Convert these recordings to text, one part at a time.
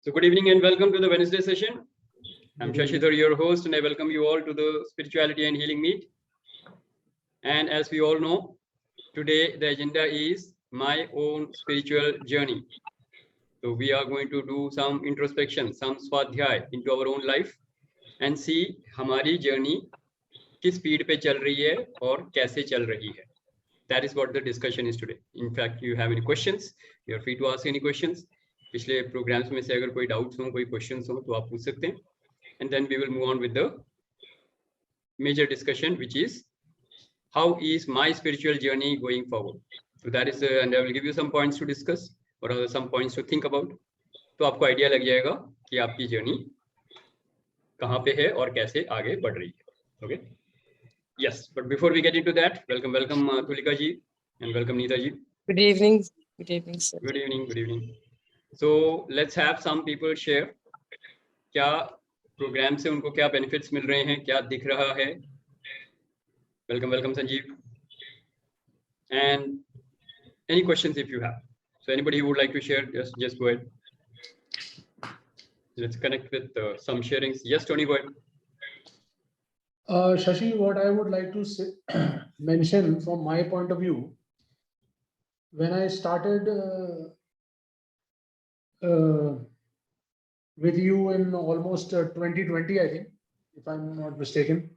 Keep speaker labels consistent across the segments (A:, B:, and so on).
A: So good evening and welcome to the Wednesday session. I'm Shashi Dhar, your host, and I welcome you all to the Spirituality and Healing Meet. And as we all know, today the agenda is my own spiritual journey. So we are going to do some introspection, some swadhyay into our own life and see हमारी journey किस speed पे चल रही है और कैसे चल रही है. That is what the discussion is today. In fact, you have any questions, you are free to ask any questions. पिछले programs में से अगर कोई doubts हो, कोई questions हो, तो आप पूछ सकते हैं. And then we will move on with the major discussion, which is how is my spiritual journey going forward. So that is, and I will give you some points to discuss or some points to think about. तो आपको idea लग जाएगा कि आपकी journey कहाँ पे है और कैसे आगे बढ़ रही है. Okay. Yes, but before we get into that, welcome Tulika ji and welcome Neeta ji.
B: Good evening. Good evening, sir.
A: Good evening. Good evening. So let's have some people share क्या प्रोग्राम से उनको क्या benefits मिल रहे हैं, क्या दिख रहा है. Welcome Sanjeev. And any questions if you have. So anybody who would like to share, just go ahead. Let's connect with some sharings. Yes, Tony, go ahead.
C: Shashi, what I would like to say, mention from my point of view, when I started with you in almost 2020, I think, if I'm not mistaken,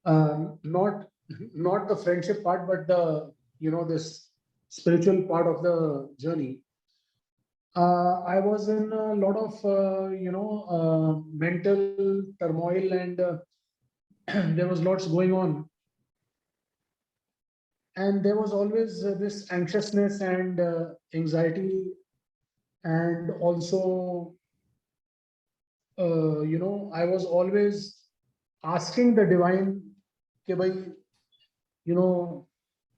C: not the friendship part, but the this spiritual part of the journey. I was in a lot of mental turmoil and there was lots going on, and there was always this anxiousness and anxiety, and also I was always asking the divine कि भाई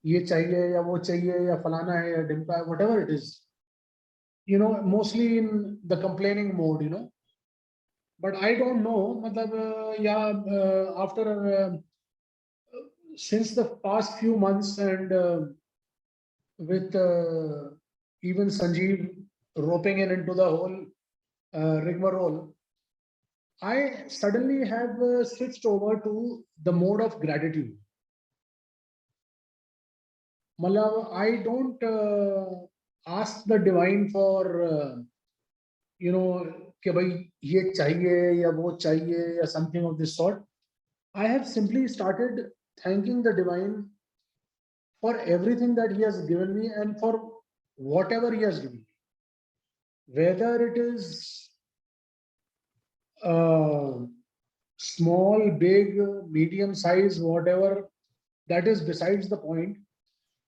C: ये चाहिए या वो चाहिए या फलाना है या ढिमका है, whatever it is, mostly in the complaining mode, but I don't know, after since the past few months and with even Sanjeev roping into the whole rigmarole, I suddenly have switched over to the mode of gratitude. I don't ask the divine for कि भाई ये चाहिए या वो चाहिए या something of this sort. I have simply started thanking the divine for everything that he has given me and for whatever he has given me, whether it is small, big, medium size, whatever, that is besides the point.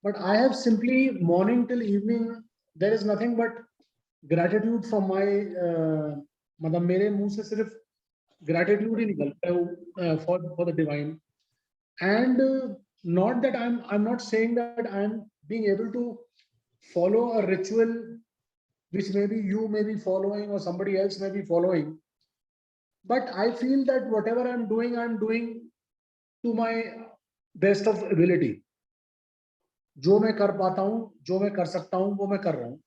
C: But I have simply, morning till evening, there is nothing but gratitude from my मतलब मेरे मुंह से सिर्फ gratitude ही निकलता है for the divine. And not that I'm not saying that I'm being able to follow a ritual which maybe you may be following or somebody else may be following, but I feel that whatever I'm doing to my best of ability. जो मैं कर पाता हूँ, जो मैं कर सकता हूँ, वो मैं कर रहा हूँ.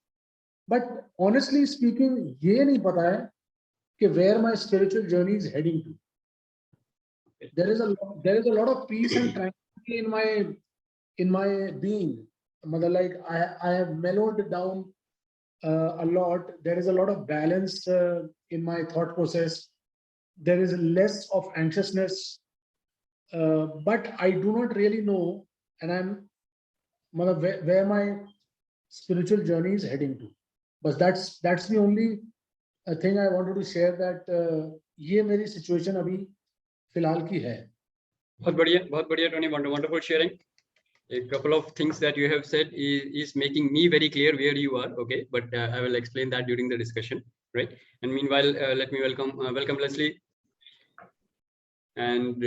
C: But honestly speaking, ये नहीं पता है कि where my spiritual journey is heading to. There is a lot of peace and tranquility in my being. Like I have mellowed down a lot. There is a lot of balance in my thought process. There is less of anxiousness, but I do not really know, and where my spiritual journey is heading to. But that's the only thing I wanted to share, that ये मेरी situation अभी फिलहाल की है.
A: बहुत बढ़िया Tony, wonderful sharing. A couple of things that you have said is making me very clear where you are. Okay, but I will explain that during the discussion, right? And meanwhile, let me welcome Leslie and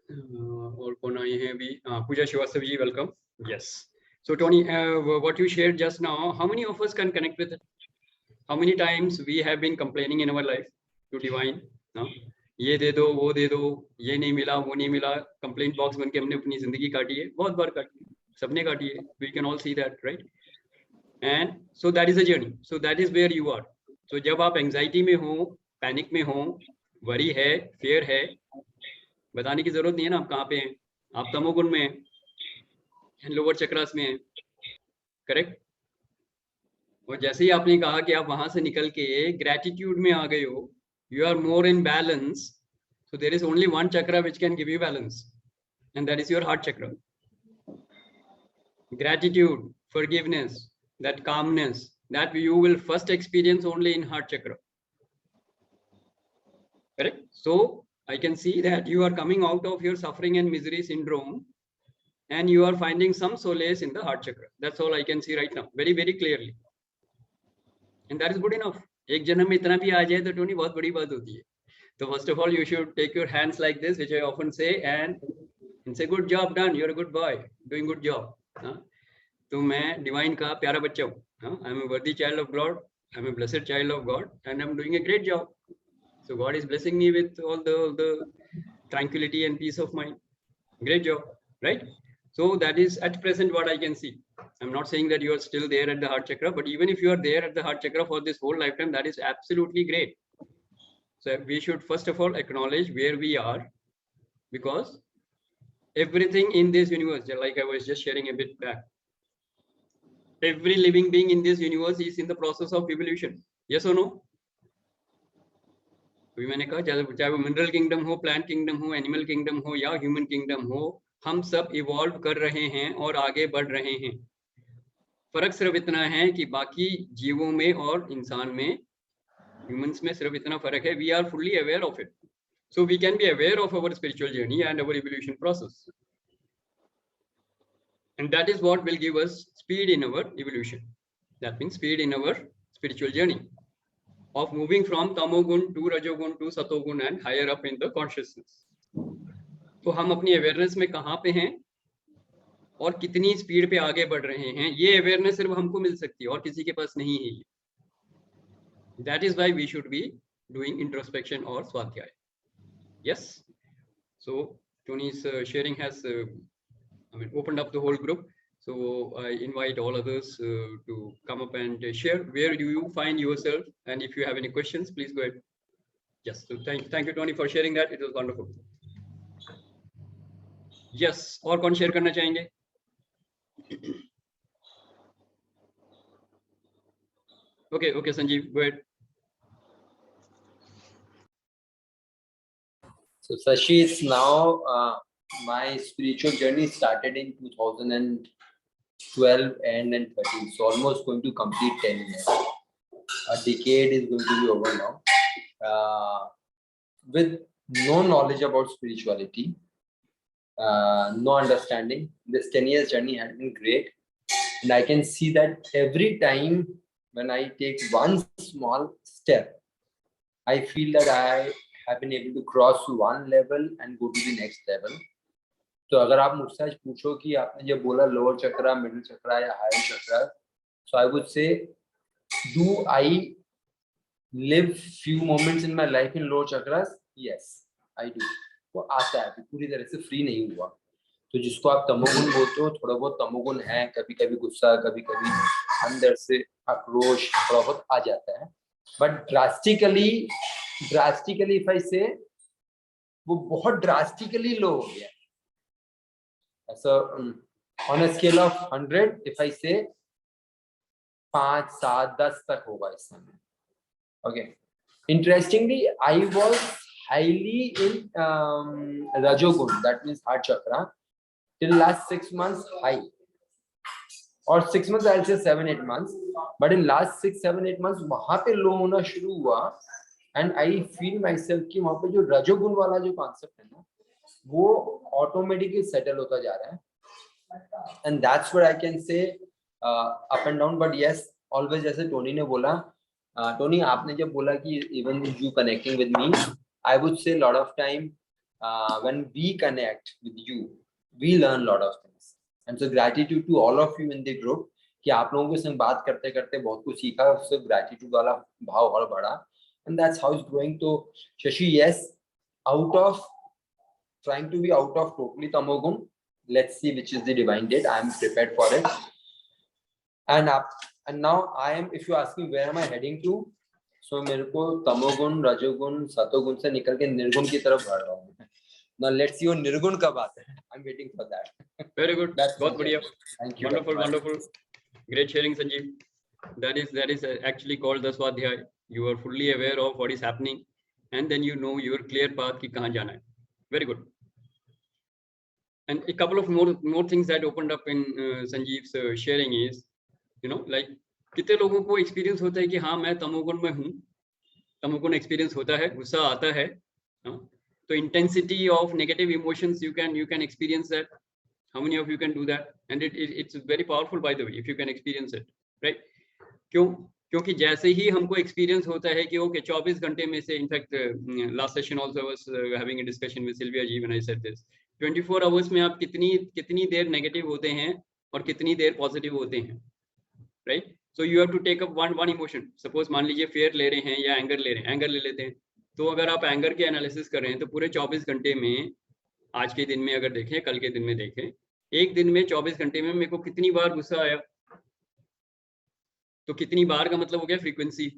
A: और कौन आए हैं अभी, Pooja Srivastava ji, welcome. Yes. So Tony, what you shared just now, how many of us can connect with it? How many times we have been complaining in our life to divine? No? ये दे दो, वो दे दो, ये नहीं मिला, वो नहीं मिला. Complaint box बन के हमने अपनी जिंदगी काटी है, बहुत बार काटी है, सबने काटी है. We can all see that, right? And so that is a journey. So that is where you are. तो जब आप एंजाइटी में हो, पैनिक में हो, वरी है, फियर है, बताने की जरूरत नहीं है ना आप कहाँ पे हैं। आप तमोगुण में हैं, लोअर चक्रास में हैं, करेक्ट। और जैसे ही आपने कहा कि आप वहां से निकल के ग्रेटिट्यूड में आ गए हो, you are more in balance, so there is only one chakra which can give you balance, and that is your heart chakra. Gratitude, forgiveness, that calmness, that you will first experience only in heart chakra, correct. So I can see that you are coming out of your suffering and misery syndrome, and you are finding some solace in the heart chakra. That's all I can see right now, very very clearly, and that is good enough. एक जन्म में इतना भी आ जाए तो Tony बहुत बड़ी बात होती है. So first of all, you should take your hands like this, which I often say, and say, good job done. You're a good boy, doing good job. तो मैं डिवाइन का प्यारा बच्चा हूँ. I am a worthy child of God. I am a blessed child of God, and I'm doing a great job. So God is blessing me with all the tranquility and peace of mind. Great job, right? So that is at present what I can see. I'm not saying that you are still there at the heart chakra, but even if you are there at the heart chakra for this whole lifetime, that is absolutely great. So we should first of all acknowledge where we are, because everything in this universe, like I was just sharing a bit back, every living being in this universe is in the process of evolution. Yes or no? अभी मैंने कहा चाहे वो mineral kingdom हो, plant kingdom हो, animal kingdom हो या human kingdom हो, हम सब इवॉल्व कर रहे हैं और आगे बढ़ रहे हैं. फर्क सिर्फ इतना है कि बाकी जीवों में और इंसान में, ह्यूमंस में सिर्फ इतना फर्क है, we are fully aware of it. So we can be aware of our spiritual journey and our evolution process, and that is what will give us speed in our evolution. That means speed in our spiritual journey of moving from tamogun to rajogun to satogun and higher up in the consciousness. तो हम अपनी awareness में कहाँ पे हैं और कितनी speed पे आगे बढ़ रहे हैं, ये अवेयरनेस सिर्फ हमको मिल सकती है और किसी के पास नहीं है. That is why we should be doing introspection or swadhyaya. Yes. So Tony's sharing has opened up the whole group. So I invite all others to come up and share where do you find yourself, and if you have any questions, please go ahead. Yes. So thank you Tony for sharing that. It was wonderful. Yes. और कौन share करना चाहेंगे? Okay, Sanjeev, go ahead.
D: So Shashi, it's now my spiritual journey started in 2012 and then 13. So almost going to complete 10 years. A decade is going to be over now. With no knowledge about spirituality, no understanding, this 10 years journey has been great. And I can see that every time when I take one small step, I feel that I have been able to cross one level and go to the next level. तो अगर आप मुझसे आज पूछो कि आपने जब बोला लोअर चक्रा, मिडिल चक्रा या higher chakra, so I would say, do I live few moments in my life in lower chakras? Yes, I do. वो आता है, पूरी तरह से फ्री नहीं हुआ. तो जिसको आप तमोगुण बोलते हो, थोड़ा बहुत तमोगुण है, कभी कभी गुस्सा, कभी कभी अंदर से आक्रोश थोड़ा बहुत आ जाता है. But drastically if I say, वो बहुत drastically low हो गया. So on a scale of 100, if I say 5, 7, 10 तक होगा इस समय. Okay. Interestingly, I was highly in Rajogun, that means heart chakra, till last 6 months high. Or 6 months, I'll say 7, 8 months. But in last 6, 7, 8 months, वहाँ पे low होना शुरू हुआ. And I feel myself कि वहाँ पे जो रजोगुण वाला जो concept है ना, वो automatically settle होता जा रहा है. And that's what I can say up and down. But yes, always जैसे टोनी ने बोला, टोनी आपने जब बोला कि even you connecting with me, I would say a lot of time when we connect with you, we learn a lot of things. And so gratitude to all of you in the group कि आप लोगों के संग बात करते करते बहुत कुछ सीखा, उससे gratitude वाला भाव और बढ़ा. And that's how it's growing. So Shashi, yes, out of trying to be out of totally tamogun, let's see which is the divine date. I am prepared for it. And now I am, if you ask me where am I heading to, सो मेरे को तमोगुण, रजोगुण, सतोगुण से निकल के निर्गुण की तरफ बढ़ रहा हूँ. Now let's see वो निर्गुण कब आता है. I'm waiting for that.
A: Very good. बहुत बढ़िया.
D: Thank you.
A: Wonderful, wonderful. Great sharing, Sanjeev. That is actually called the Swadhyay. You are fully aware of what is happening, and then you know your clear path कि कहाँ जाना है. Very good. And a couple of more things that opened up in Sanjeev's sharing is, you know, like कितने लोगों को experience होता है कि हाँ मैं तमोगुण में हूँ, तमोगुण एक्सपीरियंस होता है, गुस्सा आता है, तो intensity of negative emotions you can experience that. How many of you can do that? And it's very powerful, by the way, if you can experience it, right? क्योंकि जैसे ही हमको एक्सपीरियंस होता है कि ओके 24 घंटे में से, in fact last session also I was having a discussion with Sylvia ji when I said this, 24 hours में आप कितनी देर नेगेटिव होते हैं और कितनी देर पॉजिटिव होते हैं, right? So you have to take up one emotion. Suppose मान लीजिए फेयर ले रहे हैं या एंगर ले रहे हैं, एंगर ले लेते हैं. तो अगर आप एंगर के एनालिसिस कर रहे हैं तो पूरे 24 घंटे में, आज के दिन में अगर देखें, कल के दिन में देखें, एक दिन में 24 घंटे में मेरे को कितनी बार गुस्सा आया, तो कितनी बार का मतलब हो गया frequency.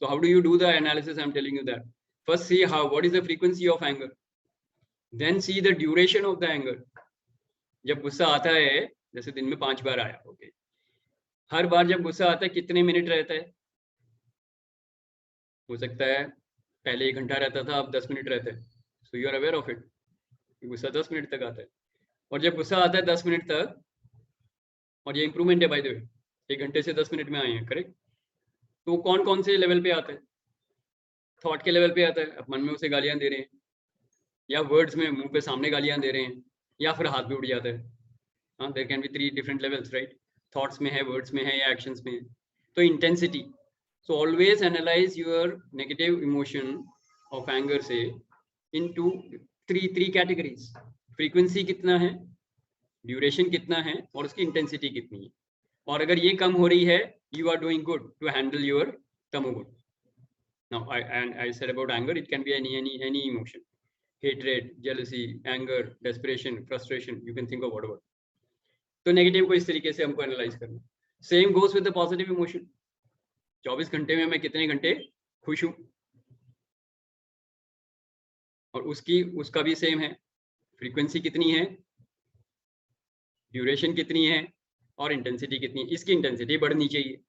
A: So how do you do the analysis? I am telling you that. First see how what is the frequency of anger, then see the duration of the anger. जब गुस्सा आता है, जैसे दिन में 5 बार आया, ओके, हर बार जब गुस्सा आता है कितने मिनट रहता है? हो सकता है पहले 1 घंटा रहता था, अब 10 मिनट रहता है. So you are aware of it. गुस्सा 10 मिनट तक आता है. और जब गुस्सा आता है 10 मिनट तक, और ये इंप्रूवमेंट है बाय द वे, 1 घंटे से 10 मिनट में आए हैं, करेक्ट? तो कौन कौन से लेवल पे आता है? थॉट के लेवल पे आता है, अब मन में उसे गालियां दे रहे हैं, या वर्ड्स में मुंह पे सामने गालियां दे रहे हैं, या फिर हाथ भी उड़ जाता है. हाँ, there can be 3 different levels, right? Thoughts में है, वर्ड्स में है, या एक्शंस में है. तो intensity. So always analyse your negative emotion of anger से इनटू थ्री कैटेगरीज. फ्रीक्वेंसी कितना है, ड्यूरेशन कितना है, और उसकी इंटेंसिटी कितनी है. और अगर ये कम हो रही है, you are doing good to handle your तमोगुण. Now I said about anger, it can be any emotion, hatred, jealousy, anger, desperation, frustration, you can think of whatever. तो नेगेटिव को इस तरीके से हमको एनालाइज करना. Same goes with the positive emotion. 24 घंटे में मैं कितने घंटे खुश हूं, और उसका भी सेम है. फ्रीक्वेंसी कितनी है, ड्यूरेशन कितनी है, और इंटेंसिटी कितनी है. इसकी इंटेंसिटी बढ़नी चाहिए.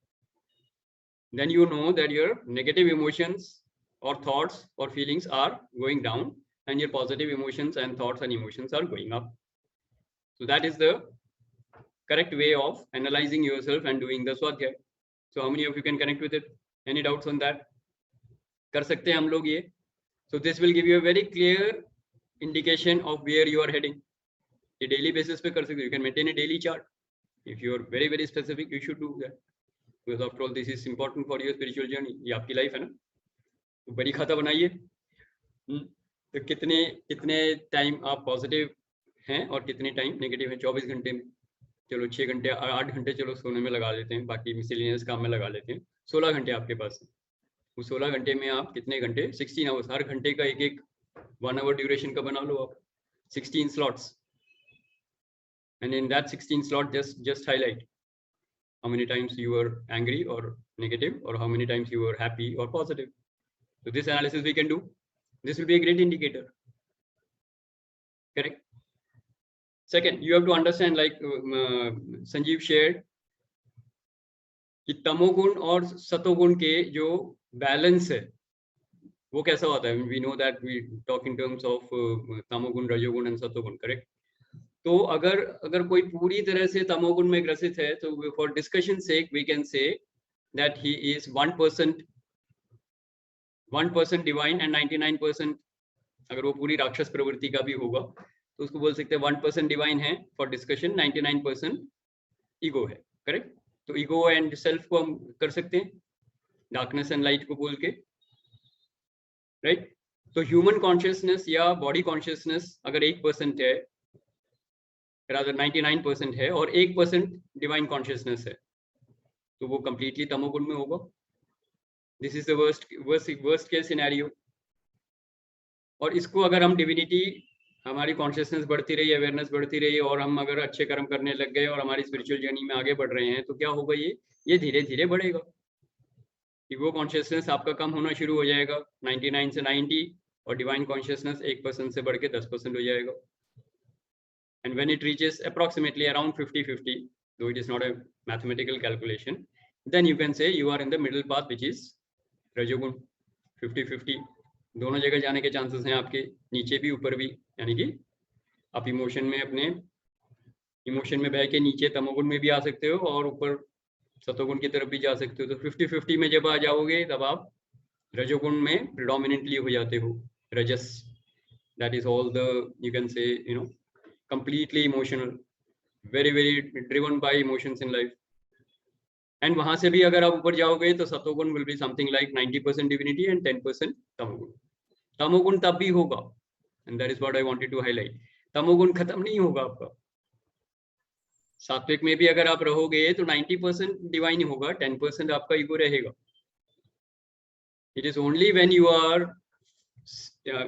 A: Then you know that your negative emotions और थॉट्स और feelings are going down, and your positive emotions and thoughts and emotions are going up. So that is the correct way of analyzing yourself and doing the swadhyay. So how many of you can connect with it? Any doubts on that? कर सकते हैं हम लोग ये. So this will give you a very clear indication of where you are heading. ये daily basis पे कर सकते हो. You can maintain a daily chart. If you are very very specific, you should do that. Because after all, this is important for your spiritual journey. ये आपकी life है ना. तो बड़ी खाता बनाइए. तो कितने टाइम आप पॉजिटिव हैं और कितने टाइम नेगेटिव हैं 24 घंटे में. चलो 6 घंटे 8 घंटे चलो सोने में लगा लेते हैं, बाकी मिसलेनियस काम में लगा लेते हैं. 16 घंटे आपके पास है. उस 16 घंटे में आप कितने घंटे, 16 आवर्स, हर घंटे का एक 1 आवर ड्यूरेशन का बना लो आप, 16 slots. And in that 16 slot just highlight how many times you were angry or negative, or how many times you were happy or positive. So this analysis we can do. This will be a great indicator. Correct? Second, you have to understand, like Sanjeev shared, कि तमोगुण और सतोगुण के जो balance है वो कैसा होता है. We know that we talk in terms of तमोगुण, रजोगुण एंड सतोगुण, करेक्ट? तो अगर कोई पूरी तरह से तमोगुण में ग्रसित है, तो for discussion sake we can say that he is 1% divine and 99%, अगर वो पूरी राक्षस प्रवृत्ति का भी होगा तो उसको बोल सकते हैं 1% डिवाइन है फॉर डिस्कशन, 99% ईगो है, करेक्ट? तो ईगो एंड सेल्फ को हम कर सकते हैं डार्कनेस एंड लाइट को बोल के, राइट? तो ह्यूमन कॉन्शियसनेस या बॉडी कॉन्शियसनेस अगर 1% है, रादर 99% है, और 1% डिवाइन कॉन्शियसनेस है, तो वो कंप्लीटली तमोगुण में होगा. This is the worst case scenario. और इसको अगर हम डिविनिटी, हमारी कॉन्शियसनेस बढ़ती रही, अवेयरनेस बढ़ती रही, और हम अगर अच्छे कर्म करने लग गए और हमारी स्पिरिचुअल जर्नी में आगे बढ़ रहे हैं, तो क्या होगा, ये धीरे धीरे बढ़ेगा. ईगो कॉन्शियसनेस आपका कम होना शुरू हो जाएगा 99 से 90, और डिवाइन कॉन्शियसनेस 1% से बढ़ के 10% हो जाएगा. And when it reaches approximately around 50-50, though it is not a mathematical calculation, then you can say you are in the middle path, which is रजोगुण. 50-50 दोनों जगह जाने के चांसेस हैं आपके, नीचे भी ऊपर भी. यानी कि आप इमोशन में बह के नीचे तमोगुण में भी आ सकते हो और ऊपर सतोगुण की तरफ भी जा सकते हो. तो 50-50 में जब आ जाओगे तब आप रजोगुण में प्रिडोमिनेंटली हो जाते हो, रजस. That is all the, you can say, completely emotional, very driven by emotions in life. And वहां से भी अगर आप ऊपर जाओगे तो सतोगुण will be something like 90% divinity and 10% तमोगुण. तमोगुण तब भी होगा, and that is what I wanted to highlight. तमोगुण खत्म नहीं होगा आपका. सात्विक में भी अगर आप रहोगे तो 90% डिवाइन होगा, 10% आपका ईगो रहेगा. It is only when you are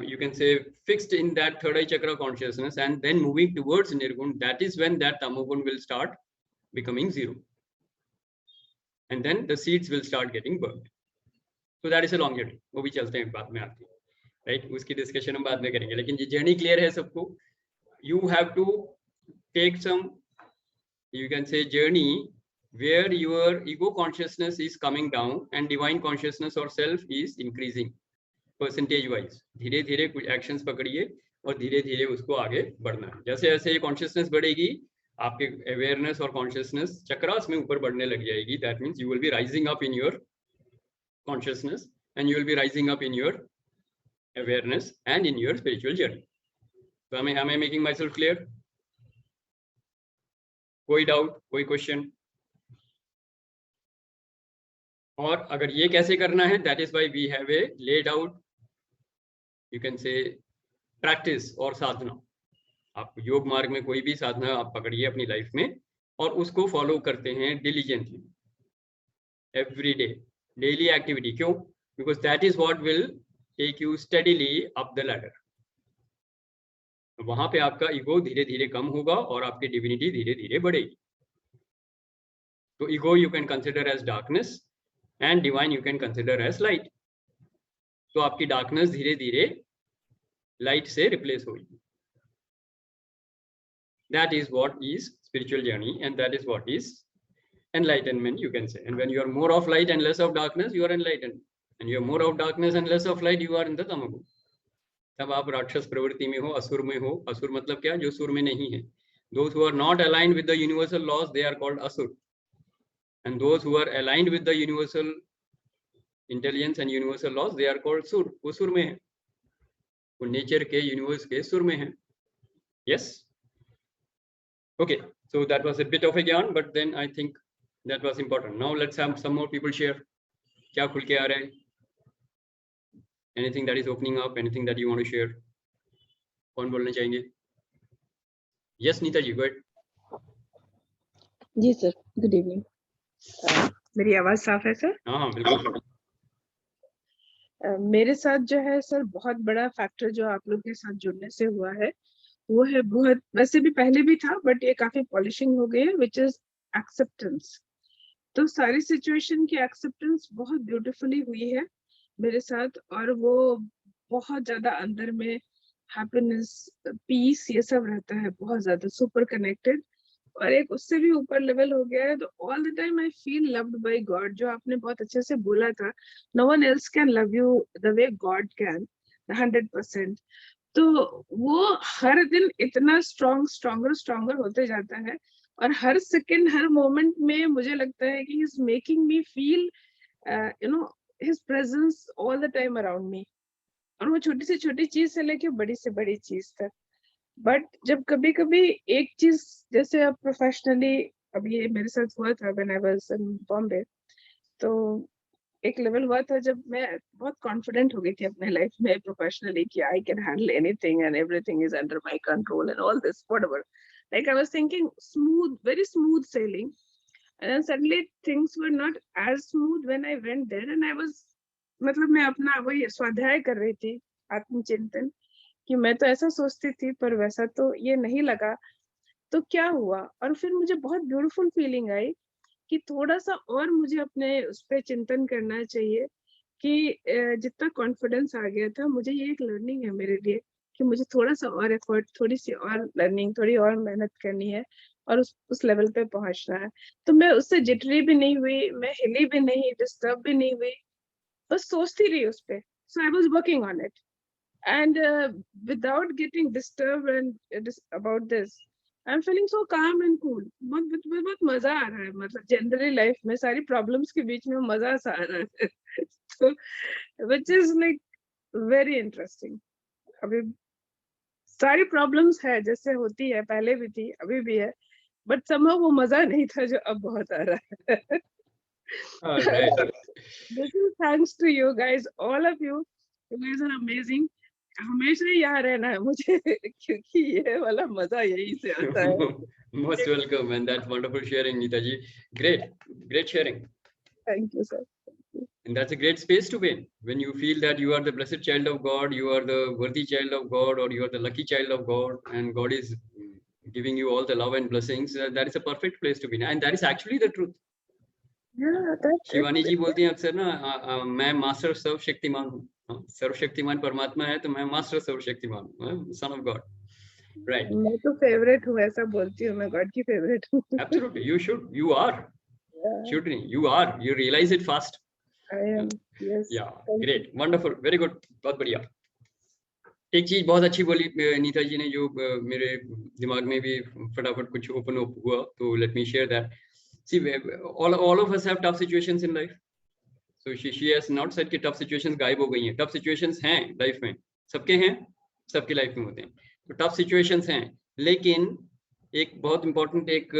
A: you can say fixed in that third eye chakra consciousness and then moving towards nirgun, that is when that tamogun will start becoming zero, and then the seeds will start getting burnt. So that is a long journey. वो भी चलते हैं बाद में आते हैं, right? उसकी discussion हम बाद में करेंगे, लेकिन ये जर्नी क्लियर है सबको. You have to take some, you can say, journey where your ego consciousness is coming down and divine consciousness or self is increasing percentage wise. धीरे धीरे कुछ एक्शंस पकड़िए और धीरे धीरे उसको आगे बढ़ना है. जैसे जैसे ये कॉन्शियसनेस बढ़ेगी, आपके अवेयरनेस और कॉन्शियसनेस चक्रास में ऊपर बढ़ने लग जाएगी. That means you will be rising up in your consciousness and you will be rising up in your awareness and in your spiritual journey. तो am I making myself clear? कोई doubt, कोई question? और अगर ये कैसे करना है, that is why we have a laid out, you can say, practice और साधना. आप योग मार्ग में कोई भी साधना आप पकड़िए अपनी लाइफ में और उसको फॉलो करते हैं diligently every day, daily activity. क्यों? Because that is what will take you steadily up the ladder. वहां पे आपका ईगो धीरे धीरे कम होगा और आपकी डिविनिटी धीरे धीरे बढ़ेगी. तो ego you can consider as darkness and divine you can consider as light. तो आपकी डार्कनेस धीरे धीरे लाइट से रिप्लेस होगी. That is what is spiritual journey, and that is what is enlightenment, you can say. And when you are more of light and less of darkness, you are enlightened. And you are more of darkness and less of light, you are in the tamagun. तब आप राक्षस प्रवृत्ति में हो, असुर में हो. असुर मतलब क्या? जो सुर में नहीं है. Those who are not aligned with the universal laws, they are called asur. And those who are aligned with the universal intelligence and universal laws, they are called sur. वो सुर में है, वो नेचर के, यूनिवर्स के सुर में है. Yes. Okay, so that was a bit of a yarn, but then I think that was important. Now let's have some more people share. क्या खुल के आ रहा है? Anything that is opening up, anything that you want to share? कौन बोलना चाहेंगे? Yes, Neeta ji, go ahead.
B: जी sir, good evening. मेरी आवाज साफ है सर?
A: हाँ बिल्कुल.
B: मेरे साथ जो है सर, बहुत बड़ा फैक्टर जो आप लोग के साथ जुड़ने से हुआ है वो है, बहुत वैसे भी पहले भी था बट ये काफी पॉलिशिंग हो गई है, विच इज एक्सेप्टेंस. तो सारी सिचुएशन की एक्सेप्टेंस बहुत ब्यूटीफुली हुई है मेरे साथ, और वो बहुत ज्यादा अंदर में हैप्पीनेस, पीस, ये सब रहता है, बहुत ज्यादा सुपर कनेक्टेड. और एक उससे भी ऊपर लेवल हो गया है. तो all the time I feel loved by God, जो आपने बहुत अच्छे से बोला था, no one else can love you the way God can, 100%. तो वो हर दिन इतना स्ट्रॉन्गर होते जाता है, और हर सेकंड, हर मोमेंट में मुझे लगता है कि he is making me feel his presence all the time around me. और वो छोटी से छोटी चीज से लेके बड़ी से बड़ी चीज तक. बट जब कभी कभी एक चीज, जैसे अब प्रोफेशनली, अभी ये मेरे साथ हुआ था when I was in Bombay, तो एक लेवल हुआ था जब मैं बहुत कॉन्फिडेंट हो गई थी अपने लाइफ में प्रोफेशनली कि I can handle anything and everything is under my control and all this whatever, like I was thinking smooth, very smooth sailing. And then suddenly things were not as smooth when I went there, and I was, मतलब मैं अपना वही स्वाध्याय कर रही थी, आत्मचिंतन, कि मैं तो ऐसा सोचती थी पर वैसा तो ये नहीं लगा, तो क्या हुआ. और फिर मुझे बहुत ब्यूटीफुल फीलिंग आई कि कि थोड़ा सा और मुझे अपने उस पर चिंतन करना चाहिए कि जितना कॉन्फिडेंस आ गया था, मुझे ये एक लर्निंग है मेरे लिए कि मुझे थोड़ा सा और एफर्ट, थोड़ी सी और लर्निंग, थोड़ी और मेहनत करनी है और उस लेवल पे पहुंचना है। तो मैं उससे जिटरी भी नहीं हुई, मैं हिली भी नहीं, डिस्टर्ब भी नहीं हुई, बस सोचती रही उस पे। So I was working on it and without getting disturbed and about this, I'm feeling so calm and cool. बहुत मजा आ रहा है, मतलब जनरली लाइफ में सारी प्रॉब्लम्स के बीच में मजा सा आ रहा है so which is like very interesting. अभी सारी प्रॉब्लम्स है, जैसे होती है, पहले भी थी, अभी भी है, बट somehow वो मजा नहीं था जो अब बहुत आ रहा है
A: All right.
B: This is thanks to you guys, all of you. You guys are amazing. हमेशा यहाँ रहना है मुझे क्योंकि ये वाला मजा यही से आता है.
A: Most welcome, and that's wonderful sharing, Neetaji. Great sharing.
B: Thank you, sir.
A: And that's a great space to be in. When you feel that you are the blessed child of God, you are the worthy child of God, or you are the lucky child of God, and God is giving you all the love and blessings, that is a perfect place to be in. And that is actually the truth.
B: Yeah, that's
A: Shivani जी बोलती हैं अक्सर ना, मैं master सर्वशक्तिमान हूँ. सर्वशक्तिमान परमात्मा है तो मैं मास्टर सर्वशक्तिमान हूँ, सन ऑफ गॉड. राइट.
B: मैं तो फेवरेट हूँ, ऐसा बोलती हूँ, मैं गॉड की फेवरेट हूँ.
A: Absolutely, you should. You are. Shouldn't you? You are. You realize it fast.
B: I am. Yes.
A: Yeah. Great. Wonderful. Very good. बहुत बढ़िया. एक चीज बहुत अच्छी बोली नीता जी ने, जो मेरे दिमाग में भी फटाफट कुछ ओपन अप हुआ, तो let me share that. See, all of us have tough situations in life. So she has not said कि tough situations गायब हो गई हैं. Tough situations हैं लाइफ में, सबके हैं, सबके लाइफ में होते हैं. तो tough situations हैं, लेकिन एक बहुत इंपॉर्टेंट एक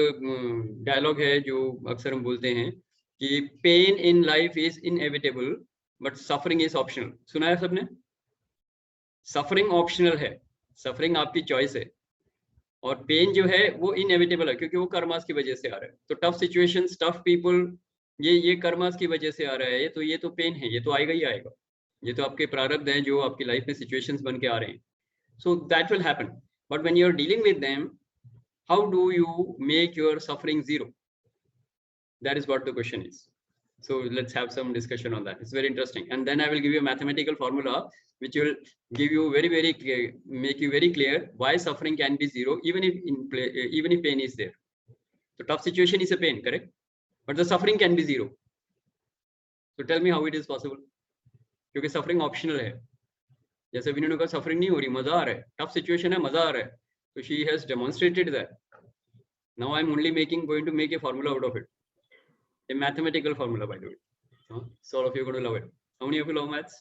A: डायलॉग है जो अक्सर हम बोलते हैं कि pain in life is inevitable but suffering is optional. सुना है सबने? सफरिंग ऑप्शनल है, सफरिंग आपकी चॉइस है, और पेन जो है वो इनएविटेबल है क्योंकि वो कर्मास की वजह से आ रहा है. तो टफ सिचुएशंस, टफ पीपल, ये कर्मास की वजह से आ रहा है. ये तो पेन है, ये तो आएगा ही आएगा. ये तो आपके प्रारब्ध हैं जो आपकी लाइफ में सिचुएशंस बन के आ रहे हैं. So that will happen, but when you are dealing with them, how do you make your suffering zero? That is what the question is. So let's have some discussion on that. It's very interesting, and then I will give you a mathematical formula which will give you very clear, make you very clear why suffering can be zero even if pain is there. So tough situation is a pain, correct? But the suffering can be zero. So tell me how it is possible. क्योंकि suffering optional है. जैसे विनू ने कहा suffering नहीं हो रही, मजा आ रहा है. Tough situation है, मजा आ रहा है. So she has demonstrated that. Now I'm only going to make a formula out of it. A mathematical formula, by the way. So all of you are going to love it. How many of you love maths?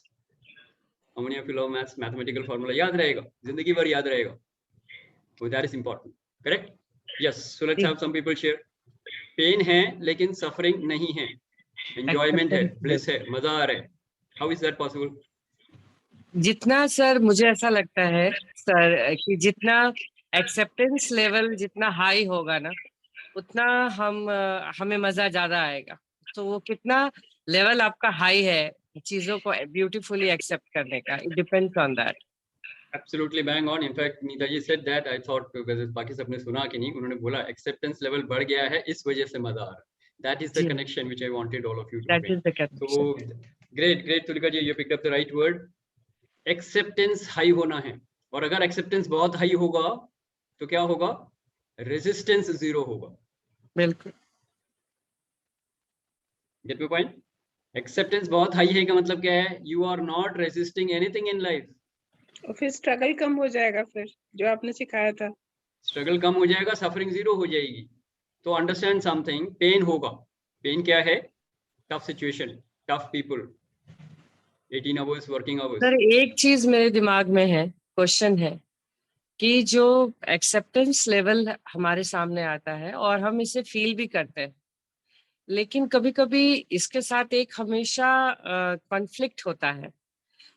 A: How many of you love maths? Mathematical formula याद रहेगा, जिंदगी भर याद रहेगा. So that is important. Correct? Yes. So let's have some people share. Pain है लेकिन suffering नहीं है. Enjoyment है, bliss है, मजा आ रहा है. How is that possible?
E: जितना सर मुझे ऐसा लगता है सर कि जितना एक्सेप्टेंस लेवल जितना हाई होगा ना, उतना हमें मजा ज्यादा आएगा. तो वो कितना लेवल आपका हाई है चीजों को ब्यूटीफुली एक्सेप्ट करने का, it depends on that.
A: Absolutely bang on. In fact, Neeta ji said that. I thought बाकी सबने सुना कि नहीं, उन्होंने बोला एक्सेप्टेंस लेवल बढ़ गया है, इस वजह से मजा आ रहा है. That is the connection which I wanted all of you to
E: That
A: make.
E: is the connection.
A: So great Tulika ji, you picked up the right word. Acceptance high होना है, और अगर एक्सेप्टेंस बहुत हाई होगा तो क्या होगा? रेजिस्टेंस जीरो होगा.
E: बिल्कुल.
A: Get my point? एक्सेप्टेंस बहुत हाई है का मतलब क्या है? You are not resisting anything in life.
B: और फिर स्ट्रगल कम हो जाएगा, फिर जो आपने सिखाया था.
A: स्ट्रगल कम हो जाएगा, सफरिंग जीरो हो जाएगी. तो अंडरस्टैंड समथिंग, पेन होगा. पेन क्या है? Tough situation, tough people, 18 hours working hours.
E: Sir एक चीज मेरे दिमाग में है, क्वेश्चन है कि जो एक्सेप्टेंस लेवल हमारे सामने आता है और हम इसे फील भी करते हैं, लेकिन कभी कभी इसके साथ एक हमेशा कॉन्फ्लिक्ट होता है,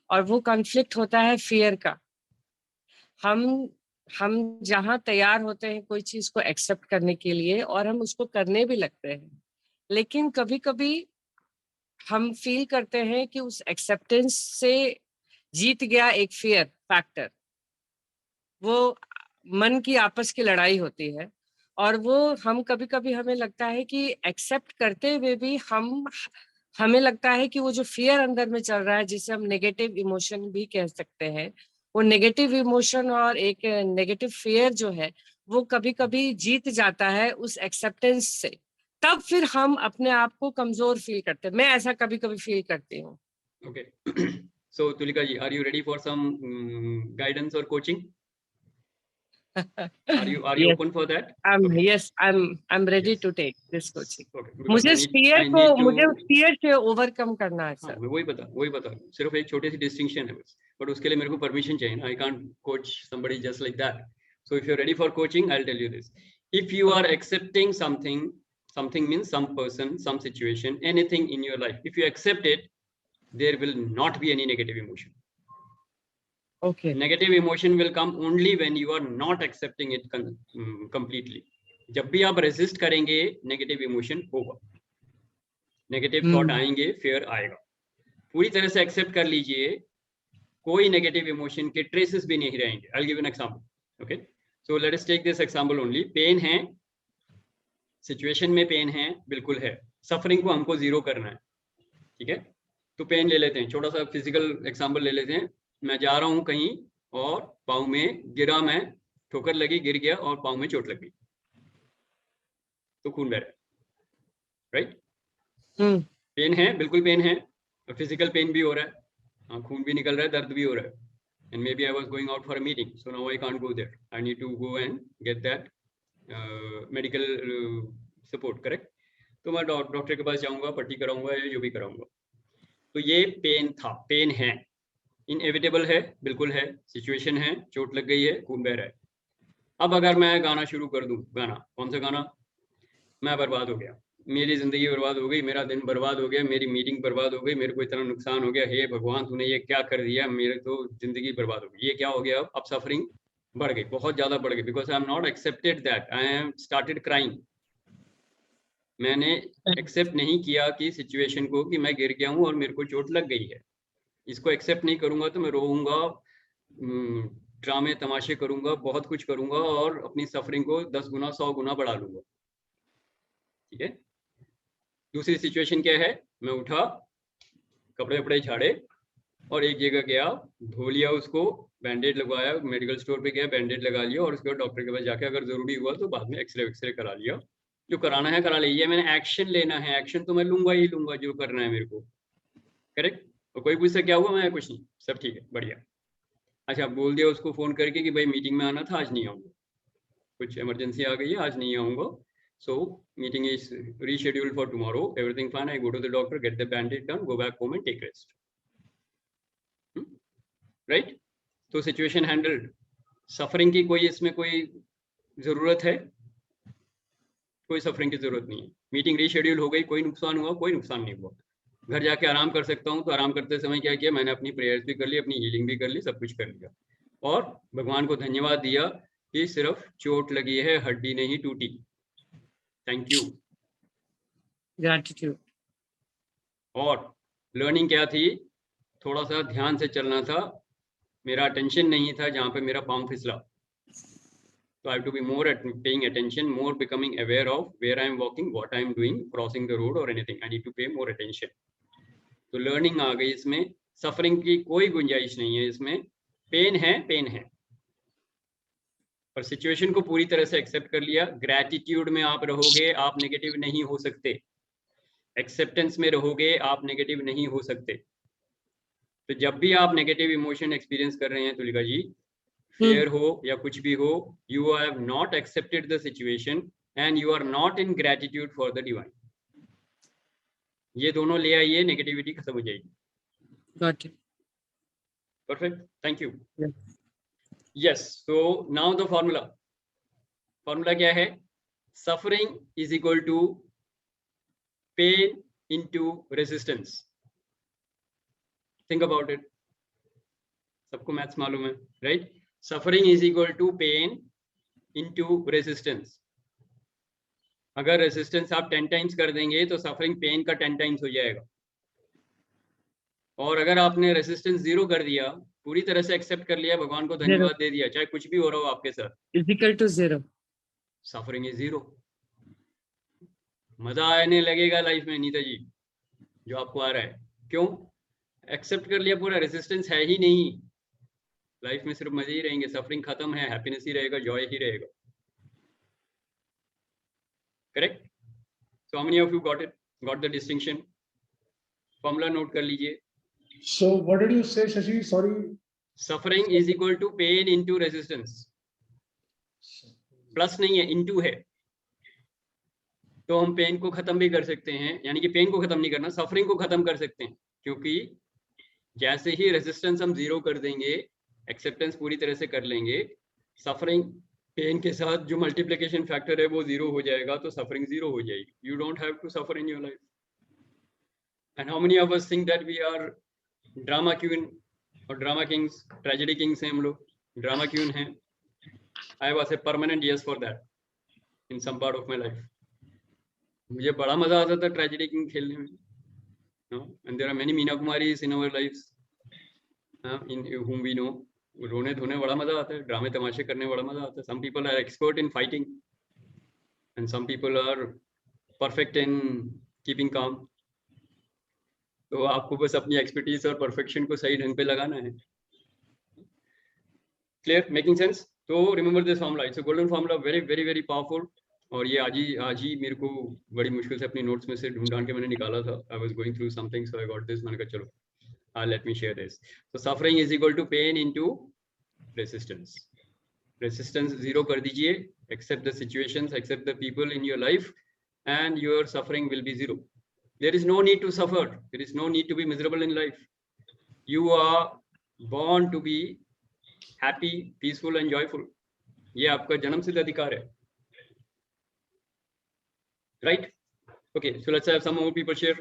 E: और वो कॉन्फ्लिक्ट होता है फियर का. हम जहाँ तैयार होते हैं कोई चीज को एक्सेप्ट करने के लिए और हम उसको करने भी लगते हैं, लेकिन कभी कभी हम फील करते हैं कि उस एक्सेप्टेंस से जीत गया एक फियर फैक्टर. वो मन की आपस की लड़ाई होती है, और वो हम कभी कभी हमें लगता है कि एक्सेप्ट करते हुए भी हमें लगता है कि वो जो फियर अंदर में चल रहा है, जिसे हम नेगेटिव इमोशन भी कह सकते हैं, वो नेगेटिव इमोशन और एक नेगेटिव फियर जो है वो कभी कभी जीत जाता है उस एक्सेप्टेंस से। तब फिर हम अपने आप को कमजोर फील करते हैं। मैं ऐसा कभी कभी फील करती हूँ।
A: Okay. So Tulika ji, are you ready for some guidance or coaching? Are you
E: Yes,
A: open for that?
E: yes, I'm ready
A: Yes.
E: to take this coaching.
A: Okay. Because
E: मुझे फियर से ओवरकम करना है
A: हाँ,
E: sir.
A: मैं वही बता सिर्फ एक छोटी सी डिस्टिंक्शन है बस, बट उसके लिए मेरे को परमिशन चाहिए ना। I can't coach somebody just like that. So if you're ready for coaching, I'll tell you this. If you are accepting something means some person, some situation, anything in your life, if you accept it, there will not be any negative emotion.
E: Okay.
A: Negative emotion will come only when you are not accepting it completely. जब भी आप resist करेंगे, negative emotion होगा, negative thought आएंगे, fear आएगा. पूरी तरह से accept कर लीजिए, कोई negative emotion के traces भी नहीं रहेंगे. I'll give you an example. Okay, so let us take this example only. Pain है, situation में pain है, बिल्कुल है. Suffering को हमको zero करना है, ठीक है? तो पेन ले लेते हैं, छोटा सा फिजिकल एग्जांपल ले लेते हैं. मैं जा रहा हूं कहीं और पाँव में गिरा, मैं ठोकर लगी, गिर गया और पाँव में चोट लग गई, तो खून बह रहा है, राइट? पेन है, बिल्कुल पेन है, और फिजिकल पेन भी हो रहा है, हाँ, खून भी निकल रहा है, दर्द भी हो रहा है. And maybe I was going out for a meeting, so now I can't go there, I need to go and get that medical support, correct? तो मैं डॉक्टर के पास जाऊंगा, पट्टी कराऊंगा या जो भी कराऊंगा. तो ये पेन था, पेन है, इनएविटेबल है, बिल्कुल है, सिचुएशन है, चोट लग गई है, खून बह रहा है. अब अगर मैं गाना शुरू कर दूं, गाना, कौन सा गाना? मैं बर्बाद हो गया, मेरी जिंदगी बर्बाद हो गई, मेरा दिन बर्बाद हो गया, मेरी मीटिंग बर्बाद हो गई, मेरे को इतना नुकसान हो गया, हे भगवान तूने ये क्या कर दिया, मेरे तो जिंदगी बर्बाद हो गई. ये क्या हो गया? अब सफरिंग बढ़ गई, बहुत ज्यादा बढ़ गई, because I am not accepted that, I am started crying. मैंने एक्सेप्ट नहीं किया कि सिचुएशन को, कि मैं गिर गया हूं और मेरे को चोट लग गई है. इसको एक्सेप्ट नहीं करूंगा तो मैं रोऊंगा, ड्रामे तमाशे करूंगा, बहुत कुछ करूंगा और अपनी सफरिंग को 10 गुना 100 गुना बढ़ा लूंगा, ठीक है? दूसरी सिचुएशन क्या है? मैं उठा, कपड़े वपड़े झाड़े और एक जगह गया, धो लिया उसको, बैंडेड लगवाया, मेडिकल स्टोर पे गया, बैंडेड लगा लिया, और उसके बाद डॉक्टर के पास जाके अगर जरूरी हुआ तो बाद में एक्सरे करा लिया, जो कराना है करा लिया. मैंने एक्शन लेना है, एक्शन तो मैं लूंगा ही लूंगा, जो करना है मेरे को, करेक्ट? और कोई पूछसे क्या हुआ, मैं कुछ नहीं, सब ठीक है, बढ़िया. अच्छा, बोल दिया उसको फोन करके कि भाई मीटिंग में आना था, आज नहीं आऊंगा, कुछ इमरजेंसी आ गई है, आज नहीं आऊंगा, so meeting is rescheduled for tomorrow, everything fine, I go to the doctor, get the bandage done, go back home and take rest, right? तो सिचुएशन हैंडल्ड. सफरिंग की कोई इसमें कोई जरूरत है? कोई सफरिंग की जरूरत नहीं है. मीटिंग रीशेड्यूल हो गई, कोई नुकसान हुआ? कोई नुकसान नहीं हुआ. घर जाके आराम कर सकता हूँ, तो आराम करते समय क्या किया मैंने? अपनी प्रेयर्स भी कर ली, अपनी हीलिंग भी कर ली, सब कुछ कर लिया, और भगवान को धन्यवाद दिया कि सिर्फ चोट लगी है, हड्डी नहीं टूटी. Thank you,
E: gratitude.
A: और लर्निंग क्या थी? थोड़ा सा ध्यान से चलना था, मेरा अटेंशन नहीं था जहाँ पे मेरा पाँव फिसला. So I have to be more paying attention, more becoming aware of where I am walking, what I am doing, crossing the road or anything. I need to pay more attention. तो learning आ गई इसमें. Suffering की कोई गुंजाइश नहीं है इसमें. Pen है, पेन है, पर सिचुएशन को पूरी तरह से एक्सेप्ट कर लिया. ग्रैटिट्यूड में आप रहोगे, आप नेगेटिव नहीं हो सकते. एक्सेप्टेंस में रहोगे, आप नेगेटिव नहीं हो सकते. तो जब भी आप नेगेटिव इमोशन एक्सपीरियंस कर रहे हैं तुलिका जी, फेयर हो या कुछ भी हो, you have not accepted the situation and you are not in gratitude for the divine. ये दोनों ले आइए, नेगेटिविटी खत्म हो जाएगी.
E: Got it.
A: Perfect, thank you. Yes, so now the formula क्या है? Suffering is equal to pain into resistance. Think about it. सबको मैथ्स मालूम है, right? Suffering is equal to pain into resistance. अगर रेजिस्टेंस आप 10 टाइम्स कर देंगे तो सफरिंग पेन का 10 टाइम्स हो जाएगा. और अगर आपने रेजिस्टेंस 0 कर दिया, पूरी तरह से एक्सेप्ट कर लिया, भगवान को धन्यवाद दे दिया, चाहे कुछ भी हो रहा हो आपके साथ,
E: is equal to 0.
A: Suffering is zero. मजा आने लगेगा लाइफ में नीता जी, जो आपको आ रहा है। क्यों? एक्सेप्ट कर लिया पूरा, रेजिस्टेंस है ही नहीं। लाइफ में सिर्फ मजे ही रहेंगे, सफरिंग खत्म है, हैप्पीनेस ही रहेगा, जॉय ही रहेगा। Correct? So how many of you got the distinction? Formula note कर लीजिए।
C: So what did you say, Shashi? Sorry.
A: Suffering is equal to pain into resistance. Plus नहीं है, इनटू है। तो हम पेन को खत्म भी कर सकते हैं, यानी कि पेन को खत्म नहीं करना, सफरिंग को खत्म कर सकते हैं। क्योंकि जैसे ही रेजिस्टेंस हम जीरो कर देंगे, एक्सेप्टेंस पूरी तरह से कर लेंगे, सफरिंग पेन के साथ जो मल्टीप्लिकेशन फैक्टर है वो जीरो हो जाएगा, तो सफरिंग जीरो हो जाएगी। You don't have to suffer in your life. And how many of us think that we are drama queen और ड्रामा किंग्स? ट्रेजेडी किंग्स हैं हम लोग, ड्रामा क्वीन हैं। I was a permanent yes for that in some part of my life. मुझे बड़ा मजा आता था ट्रेजेडी किंग खेलने में। And there are many Meena Kumaris in our lives, in whom we know। रोने धोने बड़ा मजा आता है, ड्रामे तमाशे करने बड़ा मजा आता है। Some people are expert in fighting and some people are perfect in keeping calm. तो आपको बस अपनी एक्सपर्टीज और परफेक्शन को सही ढंग पे लगाना है। क्लियर? Making sense? तो remember this formula, it's a golden formula, very very very powerful. और ये आज ही मेरे को बड़ी मुश्किल से अपनी नोट्स में से ढूंढ ढांड के मैंने निकाला था। आई was going through something, so I got this. मैंने कहा चलो let me share this. So suffering is equal to pain into resistance. Resistance zero कर दीजिए, accept the situations, accept the people in your life, and your suffering will be zero. There is no need to suffer. There is no need to be miserable in life. You are born to be happy, peaceful and joyful. ये आपका जन्म सिद्ध अधिकार है। Right? Okay, so let's have some more people share.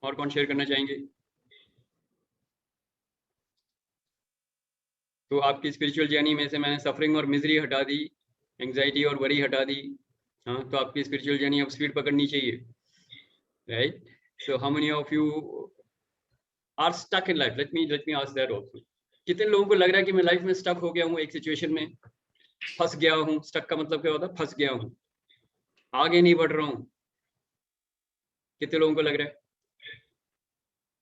A: और कौन share करना चाहेंगे? तो आपकी स्पिरिचुअल जर्नी में से मैंने सफरिंग और मिजरी हटा दी, एंजाइटी और वरी हटा दी। हाँ, तो आपकी स्पिरिचुअल जर्नी अब स्पीड पकड़नी चाहिए। Right? So how many of you are stuck in life? Let me ask that also. कितने लोगों को लग रहा है कि मैं लाइफ में स्टक हो गया हूँ, एक सिचुएशन में फंस गया हूँ? स्टक का मतलब क्या होता है? फंस गया हूँ, आगे नहीं बढ़ रहा हूँ। कितने लोगों को लग रहा है?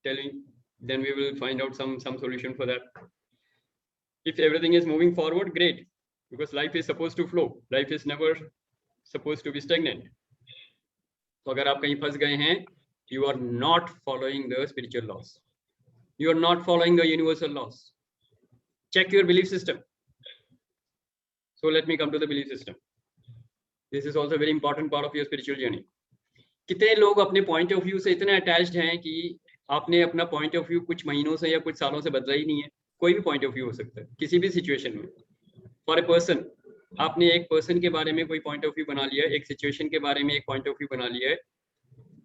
A: Tell me, then we will find out some solution for that. If everything is moving forward, great, because life is supposed to flow. Life is never supposed to be stagnant. तो अगर आप कहीं फंस गए हैं, you are not following the spiritual laws. You are not following the universal laws. Check your belief system. So let me come to the belief system. This is also a very important part of your spiritual journey. कितने लोग अपने point of view से इतने attached हैं कि आपने अपना point of view कुछ महीनों से या कुछ सालों से बदला ही नहीं है। कोई भी पॉइंट ऑफ व्यू हो सकता है किसी भी सिचुएशन में। फॉर ए पर्सन, आपने एक पर्सन के बारे में कोई पॉइंट ऑफ व्यू बना लिया है, एक सिचुएशन के बारे में एक पॉइंट ऑफ व्यू बना लिया है,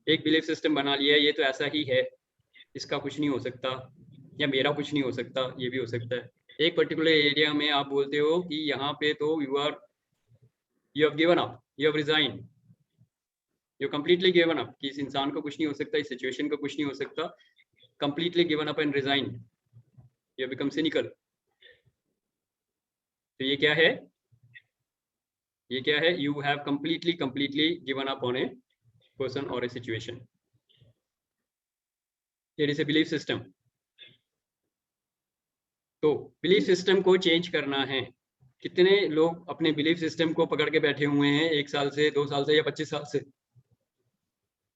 A: एक बिलीफ सिस्टम बना लिया है, ये तो ऐसा ही है, इसका कुछ नहीं हो सकता, या मेरा कुछ नहीं हो सकता, ये भी हो सकता है। एक पर्टिकुलर एरिया में आप बोलते हो कि यहाँ पे तो you have given up, you have resign, you completely given up, कि इस इंसान को कुछ नहीं हो सकता, इस सिचुएशन को कुछ नहीं हो सकता, completely given up and resign, you become cynical। तो ये क्या है? ये क्या है? You have completely given up on a person or a situation. It is a belief system. तो belief system को चेंज करना है। कितने लोग अपने belief system को पकड़ के बैठे हुए हैं 1 साल से, 2 साल से या 25 साल से?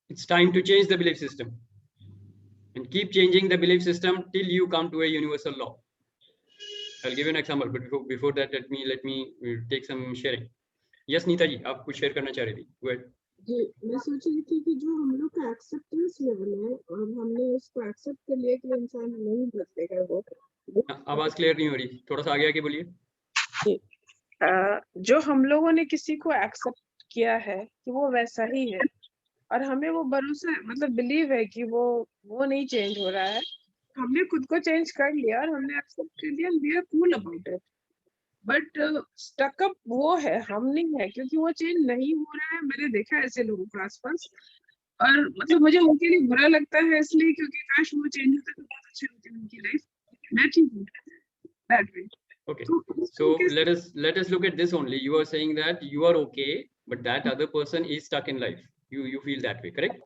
A: It's time to change the belief system and keep changing the belief system till you come to a universal law. I'll give you an example, but before that, let me take some sharing. Yes, Nita जी, आप कुछ share करना चाह रही थी? Go ahead.
B: जी, मैं सोच रही थी कि जो हम लोग का एक्सेप्टेंस लेवल है और हमने उसको एक्सेप्ट कर लिया कि इंसान नहीं बदलेगा, वो
A: आवाज क्लियर नहीं हो रही, थोड़ा सा आगे आके बोलिए।
B: जो हम लोगों ने किसी को एक्सेप्ट किया है कि वो वैसा ही है और हमें वो भरोसा, मतलब बिलीव है कि वो नहीं चेंज हो रहा है, हमने खुद को चेंज कर लिया और हमने एक्सेप्ट कर लिया, we are cool about it. But stuck up वो है, हम नहीं है, क्योंकि वो चेंज नहीं हो रहा है। मैंने देखा ऐसे लोगों के आसपास, और मतलब मुझे उनके लिए बुरा लगता है इसलिए, क्योंकि काश वो चेंज होता तो बहुत अच्छी होती उनकी लाइफ। मैं ठीक हूँ that way.
A: Okay, so let us look at this only. You are saying that you are okay, but that other person is stuck in life. You feel that way, correct?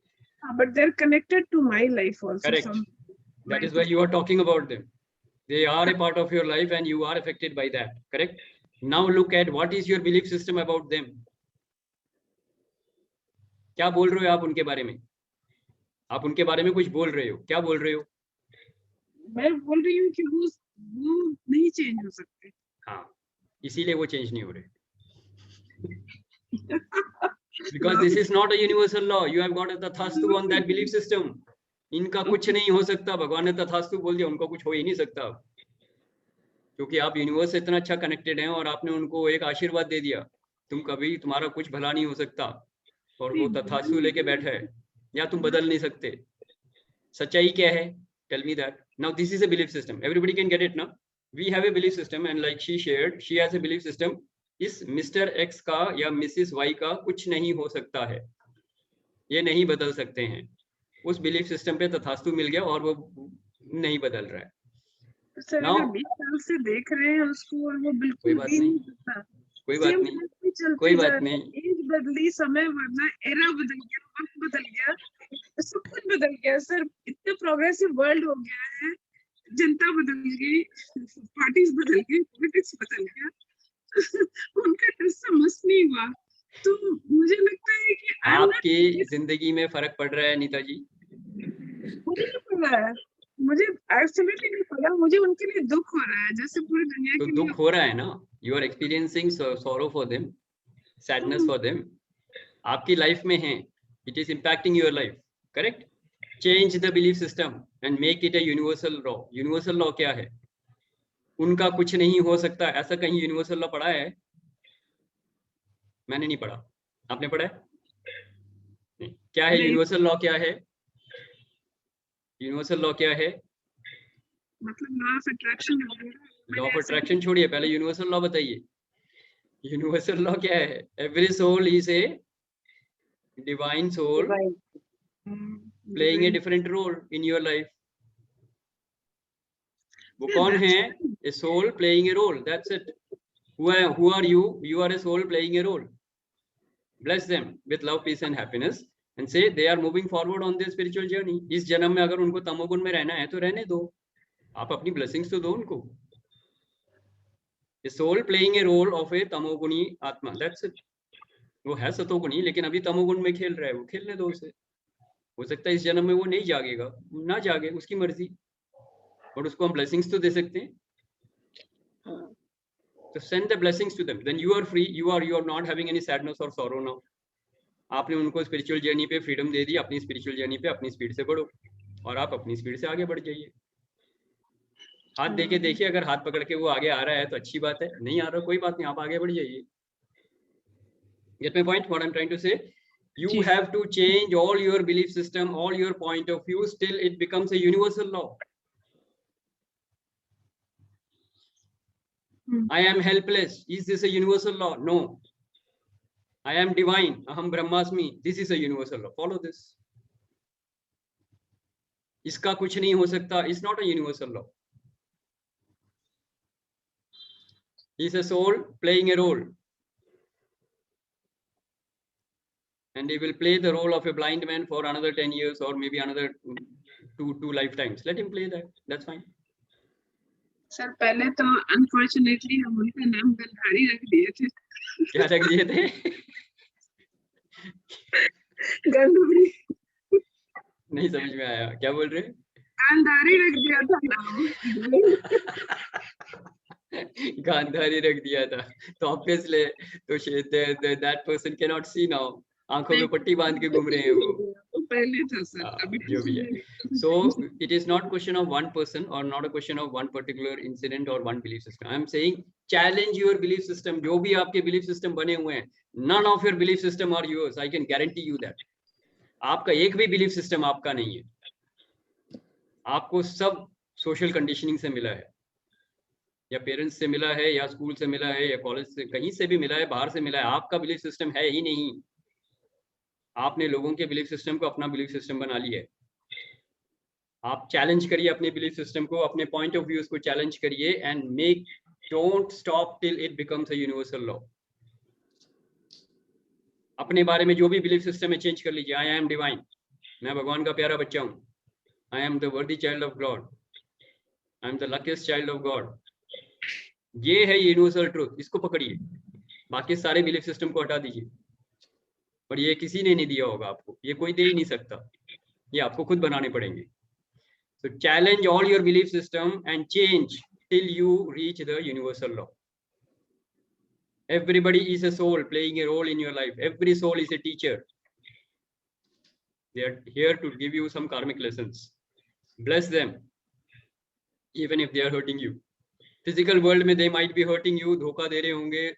B: But they're connected to my life also.
A: Correct. That is why you are talking about them. They are a part of your life and you are affected by that, correct? Now look at what is your belief system about them. क्या बोल रहे हो आप उनके बारे में? आप उनके बारे में कुछ बोल रहे हो, क्या बोल रहे हो?
B: मैं बोल रही हूँ कि वो नहीं चेंज हो सकते.
A: हाँ, इसीलिए वो चेंज नहीं हो रहे. Because this is not a universal law. You have got a tathastu on that belief system. इनका कुछ नहीं हो सकता. भगवान ने तथास्तु बोल दिया, उनको कुछ हो ही नहीं सकता, क्योंकि आप यूनिवर्स से इतना अच्छा कनेक्टेड हैं और आपने उनको एक आशीर्वाद दे दिया. तुम कभी, तुम्हारा कुछ भला नहीं हो सकता, और वो तथास्तु लेके बैठा है, या तुम बदल नहीं सकते. सच्चाई क्या है? Tell me that. Now this is a belief system. Everybody can get it now. We have a belief system, and like she shared, she has a belief system. इस मिस्टर एक्स का या मिसिस वाई का कुछ नहीं हो सकता है, ये नहीं बदल सकते हैं. उस बिलीफ सिस्टम पे तथास्तु मिल गया और वो नहीं बदल रहा है.
B: सर
A: Now,
B: अगर 20 साल से देख रहे हैं उसको और वो बिल्कुल भी नहीं बदला.
A: कोई बात नहीं, कोई बात नहीं.
B: एज बदली, समय बदला, एरा बदल गया, वक्त बदल गया, सब कुछ बदल गया सर. इतना प्रोग्रेसिव वर्ल्ड हो गया है, जनता बदल गई, पार्टीज बदल गई, पॉलिटिक्स बदल गया. उनका टच मस्त नहीं हुआ. तो मुझे लगता है कि
A: आपकी जिंदगी में फर्क पड़ रहा है नीता जी?
B: मुझे नहीं पता है, मुझे एब्सोल्युटली नहीं पता. मुझे उनके लिए दुख हो रहा है, जैसे पूरी दुनिया
A: तो
B: के
A: दुख हो रहा है ना. You are experiencing sorrow for them, sadness for them. आपकी लाइफ में है, it is impacting your life, correct? Change the belief system and make it a universal law. Universal law क्या है? उनका कुछ नहीं हो सकता. ऐसा कहीं यूनिवर्सल लॉ पढ़ा है? मैंने नहीं पढ़ा. आपने पढ़ा है? नहीं. क्या है यूनिवर्सल लॉ? क्या है यूनिवर्सल लॉ? क्या है?
B: मतलब law of attraction.
A: Law of attraction छोड़िए, पहले यूनिवर्सल लॉ बताइए. यूनिवर्सल लॉ क्या है? Every soul is a divine soul playing a different role in your life. वो कौन है? A soul playing a role. That's it. Who are you? You are a soul playing a role. Bless them with love, peace and happiness and say they are moving forward on their spiritual journey. इस जन्म में अगर उनको तमोगुण में रहना है तो रहने दो. आप अपनी blessings तो दो उनको. A soul playing a role of a तमोगुणी आत्मा. That's it. वो है सतोगुणी लेकिन अभी तमोगुण में खेल रहा है, वो खेलने दो उसे. हो सकता है इस जन्म में वो नहीं जागेगा, ना जागे, उसकी मर्जी, और उसको हम ब्लेसिंग्स तो दे सकते हैं. तो send the blessings to them, then you are free. You are not having any sadness और सॉरो नाउ. आपने उनको स्पिरिचुअल जर्नी पे फ्रीडम दे दी. अपनी स्पिरिचुअल जर्नी पे अपनी स्पीड से बढ़ो और आप अपनी स्पीड से आगे बढ़ जाइए. हाथ दे के देखिए, अगर हाथ पकड़ के वो आगे आ रहा है तो अच्छी बात है, नहीं आ रहा कोई बात नहीं, आप आगे बढ़ जाइए. Get my point? What I am trying to say, you have to change all your belief system, all your point of view, still it becomes a universal law. I am helpless. Is this a universal law? No. I am divine. Aham Brahmasmi. This is a universal law. Follow this. इसका कुछ नहीं हो सकता. It's not a universal law. He is a soul playing a role. And he will play the role of a blind man for another 10 years or maybe another two lifetimes. Let him play that. That's fine.
B: Sir पहले तो unfortunately हम उनका नाम गंधारी रख दिए थे.
A: क्या रख दिए थे?
B: गंधारी.
A: नहीं समझ में आया, क्या बोल रहे?
B: गांधारी रख दिया था नाम.
A: गांधारी रख दिया था तो ऑब्वियसली तो that person cannot see now. आंखों में पट्टी बांध के घूम रहे हैं वो.
B: पहले था सर, अभी
A: जो भी है. So it is not question of one person or not a question of one particular incident or one belief system. I am saying challenge your belief system. जो भी आपके belief system बने हुए हैं, none of your belief system are yours. I can guarantee you that. आपका एक भी belief system आपका नहीं है. आपको सब social conditioning से मिला है, या पेरेंट्स से मिला है, या स्कूल से मिला है, या कॉलेज से, कहीं से भी मिला है, बाहर से मिला है. आपका बिलीफ सिस्टम है ही नहीं. आपने लोगों के बिलीफ सिस्टम को अपना बिलीफ सिस्टम बना लिया है. आप चैलेंज करिए अपने बिलीफ सिस्टम को, अपने पॉइंट ऑफ व्यूज को चैलेंज करिए and make Don't stop till it becomes a universal law. अपने बारे में जो भी बिलीफ सिस्टम है चेंज कर लीजिए. I am divine. मैं भगवान का प्यारा बच्चा हूँ. I am the worthy child of God. I am the luckiest child of God. ये है यूनिवर्सल ट्रूथ. इसको पकड़िए. बाकी सारे बिलीफ सिस्टम को हटा दीजिए. और ये किसी ने नहीं दिया होगा आपको. ये कोई दे ही नहीं सकता. ये आपको खुद बनाने पड़ेंगे. So challenge all your belief system and change till you reach the universal law. Everybody is a soul playing a role in your life. Every soul is a teacher. They are here to give you some karmic lessons. Bless them, even if they are hurting you. Physical world में they might be hurting you. धोखा दे रहे होंगे,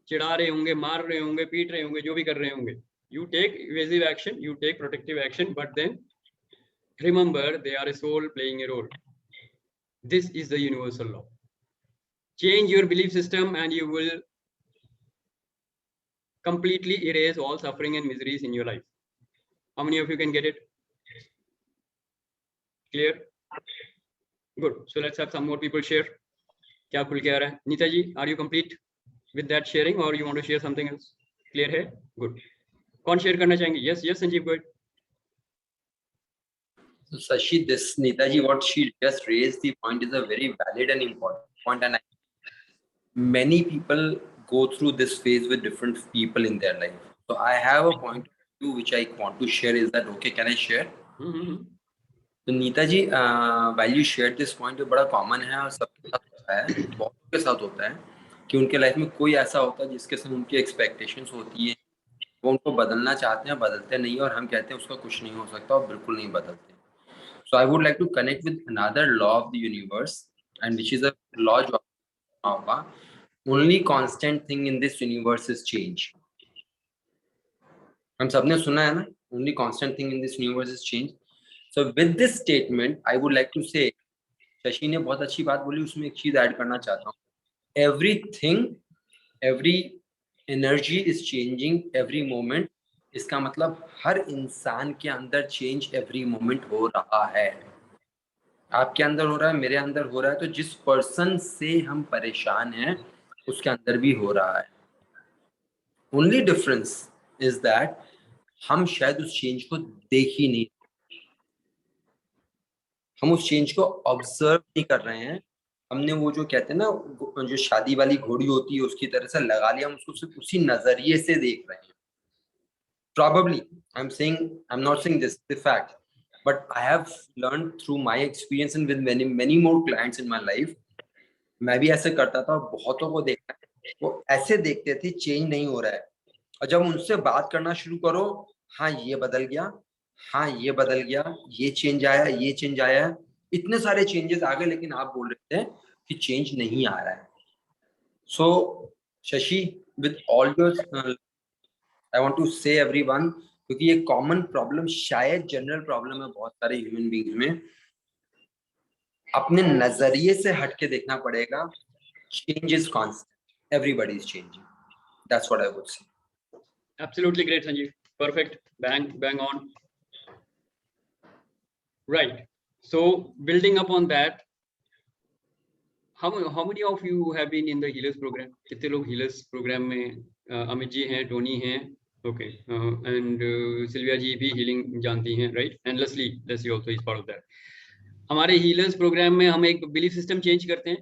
A: चिढ़ा रहे होंगे, मार रहे होंगे, पीट रहे होंगे, जो भी कर रहे होंगे. You take evasive action, you take protective action, but then remember they are a soul playing a role. This is the universal law. Change your belief system and you will completely erase all suffering and miseries in your life. How many of you can get it? Clear? Good. So let's have some more people share. क्या खुल के आ रहा है? नीता जी, are you complete with that sharing or you want to share something else? Clear है? Good. कौन share करना चाहेंगे? Yes, yes, Sanjeev, go ahead.
D: So Shashi, this Neetaji, what she just raised, the point is a very valid and important point, and many people go through this phase with different people in their life. So I have a point of view which I want to share. Is that okay? Can I share? तो नीता जी, while you shared this point, बड़ा common है और सबके साथ होता है, बहुत के साथ होता है कि उनके लाइफ में कोई ऐसा होता है जिसके साथ उनकी एक्सपेक्टेशंस होती है, वो उनको बदलना चाहते हैं, बदलते नहीं, और हम कहते हैं उसका कुछ नहीं हो सकता और बिल्कुल नहीं बदलते. So I would like to connect with another law of the universe, and which is a law of only constant thing in this universe is change. हम सबने सुना है ना, only constant thing in this universe is change. So with this statement, I would like to say, Shashi ने बहुत अच्छी बात बोली, उसमें एक चीज ऐड करना चाहता हूँ. Everything, every energy is changing every moment. इसका मतलब हर इंसान के अंदर चेंज एवरी मोमेंट हो रहा है. आपके अंदर हो रहा है, मेरे अंदर हो रहा है, तो जिस पर्सन से हम परेशान हैं उसके अंदर भी हो रहा है. ओनली डिफरेंस इज दैट हम शायद उस चेंज को देख ही नहीं, हम उस चेंज को ऑब्जर्व नहीं कर रहे हैं. हमने वो जो कहते हैं ना, जो शादी वाली घोड़ी होती है उसकी तरह से लगा लिया, हम उसको सिर्फ उसी नजरिए से देख रहे हैं. Probably, I'm not saying this, the fact, but I have learned through my experience and with many more clients in my life. मैं भी ऐसे करता था, बहुतों को देखा, वो ऐसे देखते थे चेंज नहीं हो रहा है, और जब उनसे बात करना शुरू करो, हाँ ये बदल गया, हाँ ये बदल गया, ये चेंज आया, ये चेंज आया, इतने सारे चेंजेस आ गए, लेकिन आप बोल रहे थे कि चेंज नहीं आ रहा है. So Shashi, with all your I want to say everyone, क्योंकि ये कॉमन प्रॉब्लम, शायद जनरल प्रॉब्लम है बहुत सारे ह्यूमन बीइंग्स में, अपने नजरिए से हटके देखना पड़ेगा. Change is constant, everybody is changing. That's what I would say.
A: Absolutely great, Sanjeev. Perfect. Bang on. Right. So building up on that, how many of you have been in the healers program? कितने लोग healers program में? अमित जी हैं, Tony हैं, okay, and Sylvia जी भी healing जानती हैं, right? And Leslie also is part of that. हमारे healers program में हम एक belief system change करते हैं.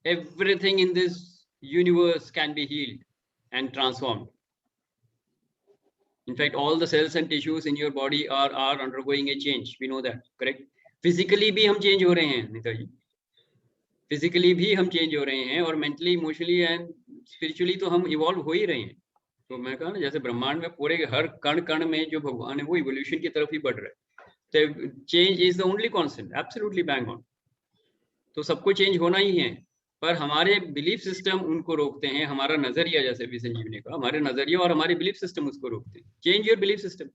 A: Everything in this universe can be healed and transformed. In fact, all the cells and tissues in your body are undergoing a change. We know that, correct? Physically भी हम change हो रहे हैं, नीता जी. Physically भी हम change हो रहे हैं, और मेंटली, इमोशनली एंड स्पिरिचुअली तो हम इवॉल्व हो ही रहे हैं. तो मैं कहा ना, जैसे ब्रह्मांड में पूरे हर कण कण में जो भगवान है वो इवोल्यूशन की तरफ ही बढ़ रहा है. तो change is the only constant. Absolutely bang on. तो सबको चेंज होना ही है, पर हमारे बिलीफ सिस्टम उनको रोकते हैं. हमारा नजरिया, जैसे भी संजीव ने कहा, हमारे नजरिया और हमारे बिलीफ सिस्टम उसको रोकते हैं. Change your belief system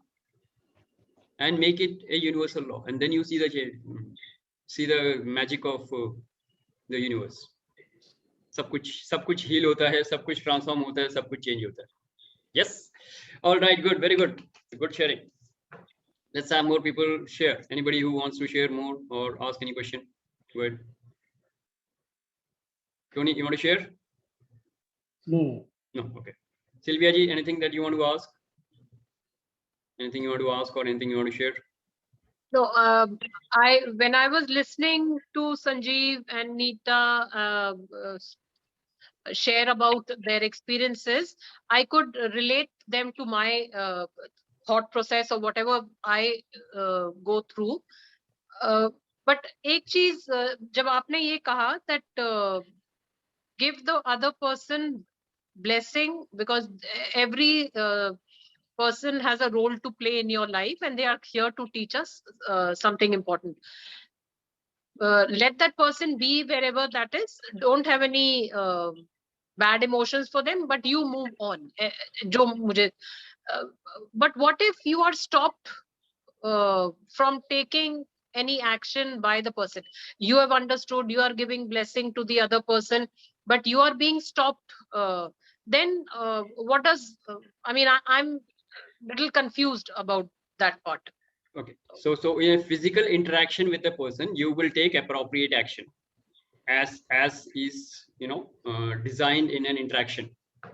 A: and make it a universal law, and then you see the magic of the universe. सब कुछ हील होता है, सब कुछ ट्रांसफॉर्म होता है, सब कुछ चेंज होता है. Yes, all right, good, very good sharing. Let's have more people share. Anybody who wants to share more और ask any question, go ahead. Tony, you want to share?
C: No.
A: No. Okay. Sylvia ji, anything that you want to ask? Anything you want to ask or anything you want to share?
F: No, when I was listening to Sanjeev and Neeta share about their experiences, I could relate them to my thought process or whatever I go through. But एक चीज जब आपने ये कहा that give the other person blessing, because every person has a role to play in your life and they are here to teach us something important. Let that person be wherever that is. Don't have any bad emotions for them, but you move on. But what if you are stopped from taking any action by the person? You have understood, you are giving blessing to the other person, but you are being stopped. Then what does, I'm little confused about that part.
A: Okay. So in a physical interaction with the person, you will take appropriate action as is, designed in an interaction.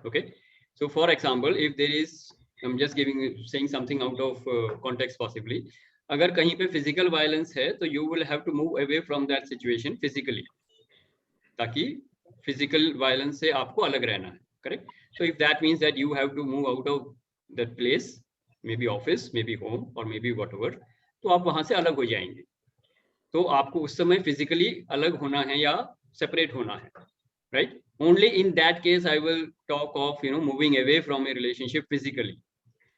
A: Okay. So for example, if there is, I'm just saying something out of context possibly. अगर कहीं पे physical violence है, तो you will have to move away from that situation physically. ताकि physical violence से आपको अलग रहना है. Correct? So if that means that you have to move out of that place, maybe office, maybe home, or maybe whatever, तो आप वहां से अलग हो जाएंगे. तो आपको उस समय physically अलग होना है या separate होना है, right? Only in that case I will talk of moving away from a relationship physically.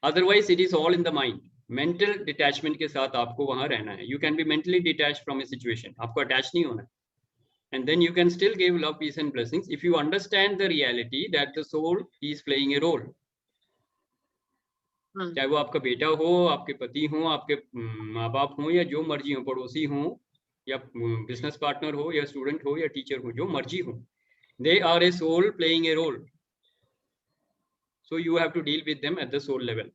A: Otherwise it is all in the mind. Mental detachment के साथ आपको वहां रहना है. You can be mentally detached from a situation. आपको attach नहीं होना. And then you can still give love, peace and blessings if you understand the reality that the soul is playing a role. चाहे वो आपका बेटा हो, आपके पति हो, आपके माँ बाप हो, या जो मर्जी हो, पड़ोसी हो, या बिजनेस पार्टनर हो, या स्टूडेंट हो, या टीचर हो, जो मर्जी हो, they are a soul playing a role. So you have to deal with them at the soul level.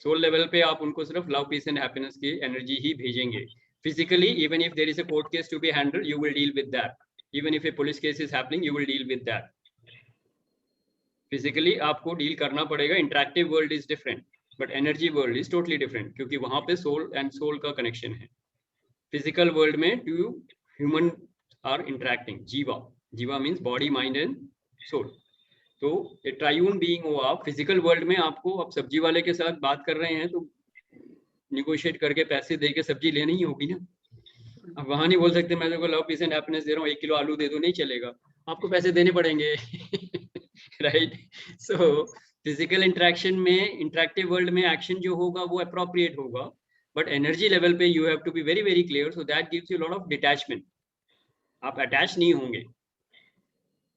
A: Soul level पे आप उनको सिर्फ love, peace and happiness की energy ही भेजेंगे. Physically, even if there is a court case to be handled, you will deal with that. Even if a police case is happening, you will deal with that. Physically आपको deal करना पड़ेगा. Interactive world is different. But energy world is totally different, क्योंकि वहां पे soul and soul का connection है. Physical world में two human are interacting. जीवा means body, mind and soul. तो a triune being हो आप. Physical world में आपको, आप सब्जी वाले के साथ बात कर रहे हैं तो negotiate करके पैसे दे के सब्जी लेनी ही होगी ना. अब वहां नहीं बोल सकते मैं तेरे को love, peace and happiness दे रहा हूँ, 1 किलो आलू दे दो, नहीं चलेगा. आपको पैसे देने पड़ेंगे. Right? So फिजिकल इंटरेक्शन में, इंटरेक्टिव वर्ल्ड में एक्शन जो होगा वो अप्रोप्रिएट होगा, बट एनर्जी लेवल पे you have to be very very clear, so that gives you lot of detachment. आप अटैच नहीं होंगे.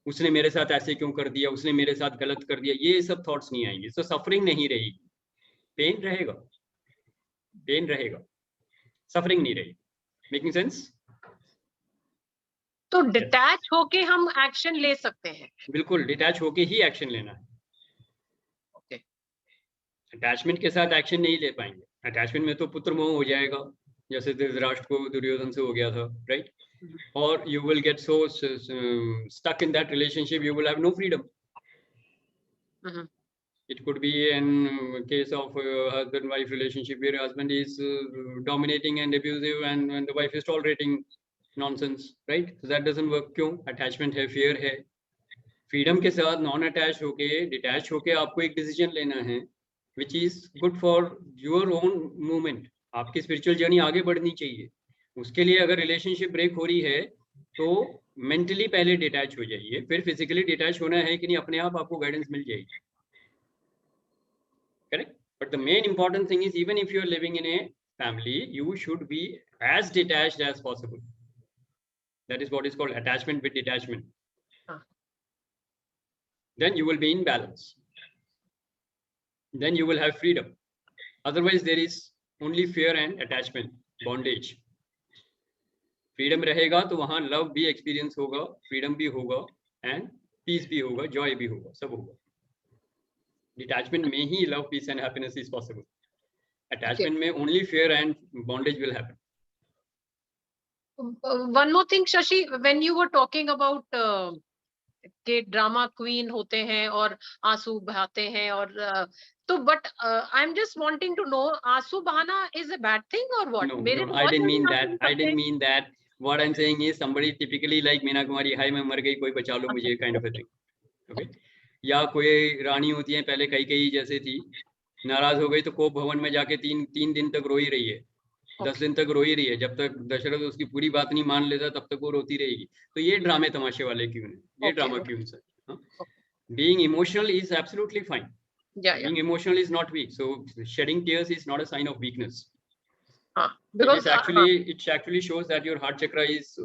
A: उसने मेरे साथ ऐसे क्यों कर दिया, उसने मेरे साथ गलत कर दिया, ये सब थॉट्स नहीं आएंगे. सो सफरिंग नहीं रहेगी. पेन रहेगा, सफरिंग नहीं रहेगी. Making sense?
F: तो डिटैच होके हम एक्शन ले सकते हैं. बिल्कुल,
A: डिटैच होके ही एक्शन लेना है. अटैचमेंट के साथ एक्शन नहीं ले पाएंगे. अटैचमेंट में तो पुत्र मोह हो जाएगा, जैसे धृतराष्ट्र को दुर्योधन से हो गया था, राइट? और you will get so stuck in that relationship, you will have no freedom. It could be in case of husband wife relationship where husband is dominating and abusive and the wife is tolerating nonsense, right? So that doesn't work. क्यों? Attachment है, fear है. Freedom के साथ non attach होके, detach होके आपको एक decision लेना है which is good for your own movement. आपकी स्पिरिचुअल जर्नी आगे बढ़नी चाहिए. उसके लिए अगर रिलेशनशिप ब्रेक हो रही है तो मेंटली पहले डिटैच हो जाइए, फिर फिजिकली डिटैच होना है कि नहीं, अपने आप आपको गाइडेंस मिल जाएगी. Correct? But the main important thing is, even if you are living in a family, you should be as detached as possible. That is what is called attachment with detachment. Then you will be in balance. Then you will have freedom. Otherwise there is only fear and attachment, bondage. Freedom रहेगा तो वहाँ love भी experience होगा, freedom भी होगा, and peace भी होगा, joy भी होगा, सब होगा. Detachment में ही love, peace and happiness is possible. Attachment में only fear and bondage will happen.
F: One more thing, Shashi, when you were talking about के ड्रामा क्वीन होते हैं और आंसू बहाते हैं और तो but I am just wanting to know आंसू बहाना is a bad thing or what? मेरे
A: No,
F: तो
A: I
F: बहुत
A: didn't
F: जल्दी
A: mean
F: आंसू
A: that. I
F: निकलते
A: didn't
F: हैं।
A: mean that. What I'm saying is somebody typically like Meena Kumari, हाय मैं मर गई, कोई बचा लो मुझे, kind of a thing. Okay? या कोई रानी होती है पहले कई जैसे थी, नाराज हो गई तो कोप भवन में जाके तीन दिन तक रो ही रही है, 10 दिन तक रो ही रही है, जब तक दशरथ उसकी पूरी बात नहीं मान लेता तब तक वो रोती रहेगी। तो ये ड्रामे तमाशे वाले क्यों हैं, ये ड्रामा क्यों sir? Being emotional is absolutely fine. Being emotional is not weak. So shedding tears is not a sign of weakness.
F: Because
A: it actually shows that your heart chakra is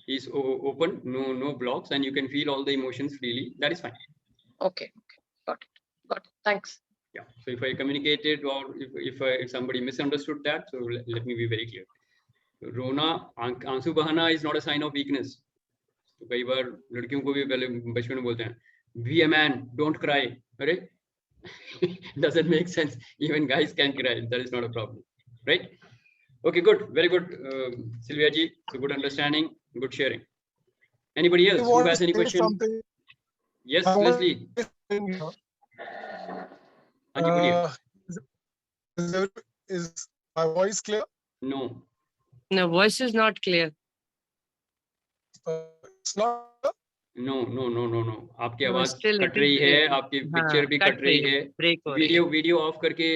A: is open, no blocks, and you can feel all the emotions freely. That is fine.
F: Okay, got it. Thanks.
A: Yeah. So if I communicated or if somebody misunderstood that, so let me be very clear. रोना, आंसू बहाना is not a sign of weakness. तो कई बार लड़कियों को भी पहले बचपन में बोलते हैं, be a man, don't cry. अरे doesn't make sense. Even guys can cry. That is not a problem, right? Okay, good, very good, Sylvia ji. So good understanding, good sharing. Anybody else who has any question?
G: Something.
A: Yes, Leslie.
G: Is my voice clear?
A: No.
E: No, voice is not clear.
G: It's not.
A: No. आपकी आवाज
E: still
A: cut
E: it
A: रही
E: is
A: है, आपकी picture भी cut रही है,
E: break हो रही है।
A: वीडियो ऑफ करके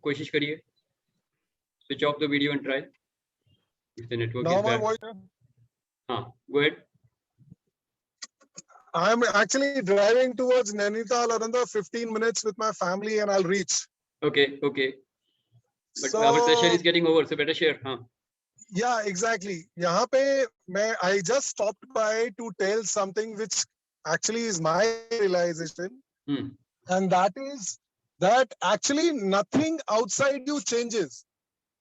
A: कोशिश करिए, switch off the video and try if the network
G: Now
A: is
G: my
A: bad.
G: voice.
A: Go ahead.
G: I'm actually driving towards Nainital another 15 minutes with my family and I'll reach.
A: Okay. But
G: So,
A: our session is getting over, so better share.
G: Yeah, exactly. यहाँ पे I just stopped by to tell something which actually is my realization, and that is that actually nothing outside you changes.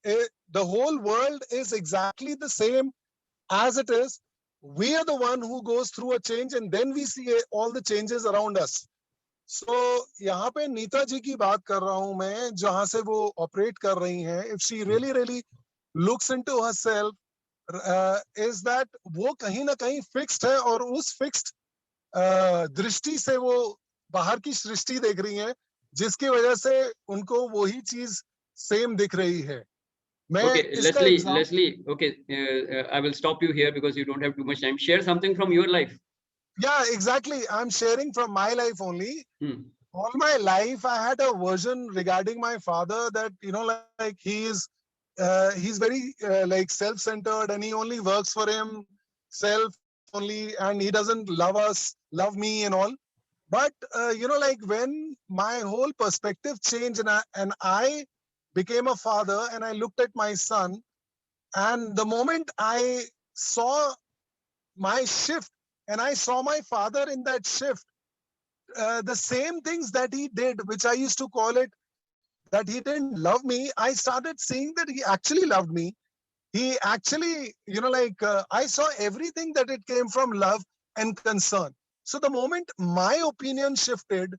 G: The whole world is exactly the same as it is. We are the one who goes through a change, and then we see all the changes around us. So यहाँ पे नीता जी की बात कर रहा हूँ मैं, जहाँ से वो ऑपरेट कर रही हैं. If she really looks into herself, is that वो कहीं ना कहीं fixed है और उस fixed दृष्टि से वो बाहर की सृष्टि देख रही हैं, जिसकी वजह से उनको वही चीज सेम दिख रही है.
A: Okay, Leslie. Okay, I will stop you here because you don't have too much time. Share something from your life. Yeah,
G: exactly. I'm sharing from my life only. All my life, I had a version regarding my father that, like he's very like self-centered and he only works for himself only and he doesn't love me and all. But, like when my whole perspective changed and I became a father and I looked at my son, and the moment I saw my shift and I saw my father in that shift, the same things that he did, which I used to call it that he didn't love me, I started seeing that he actually loved me. He actually, I saw everything that it came from love and concern. So the moment my opinion shifted,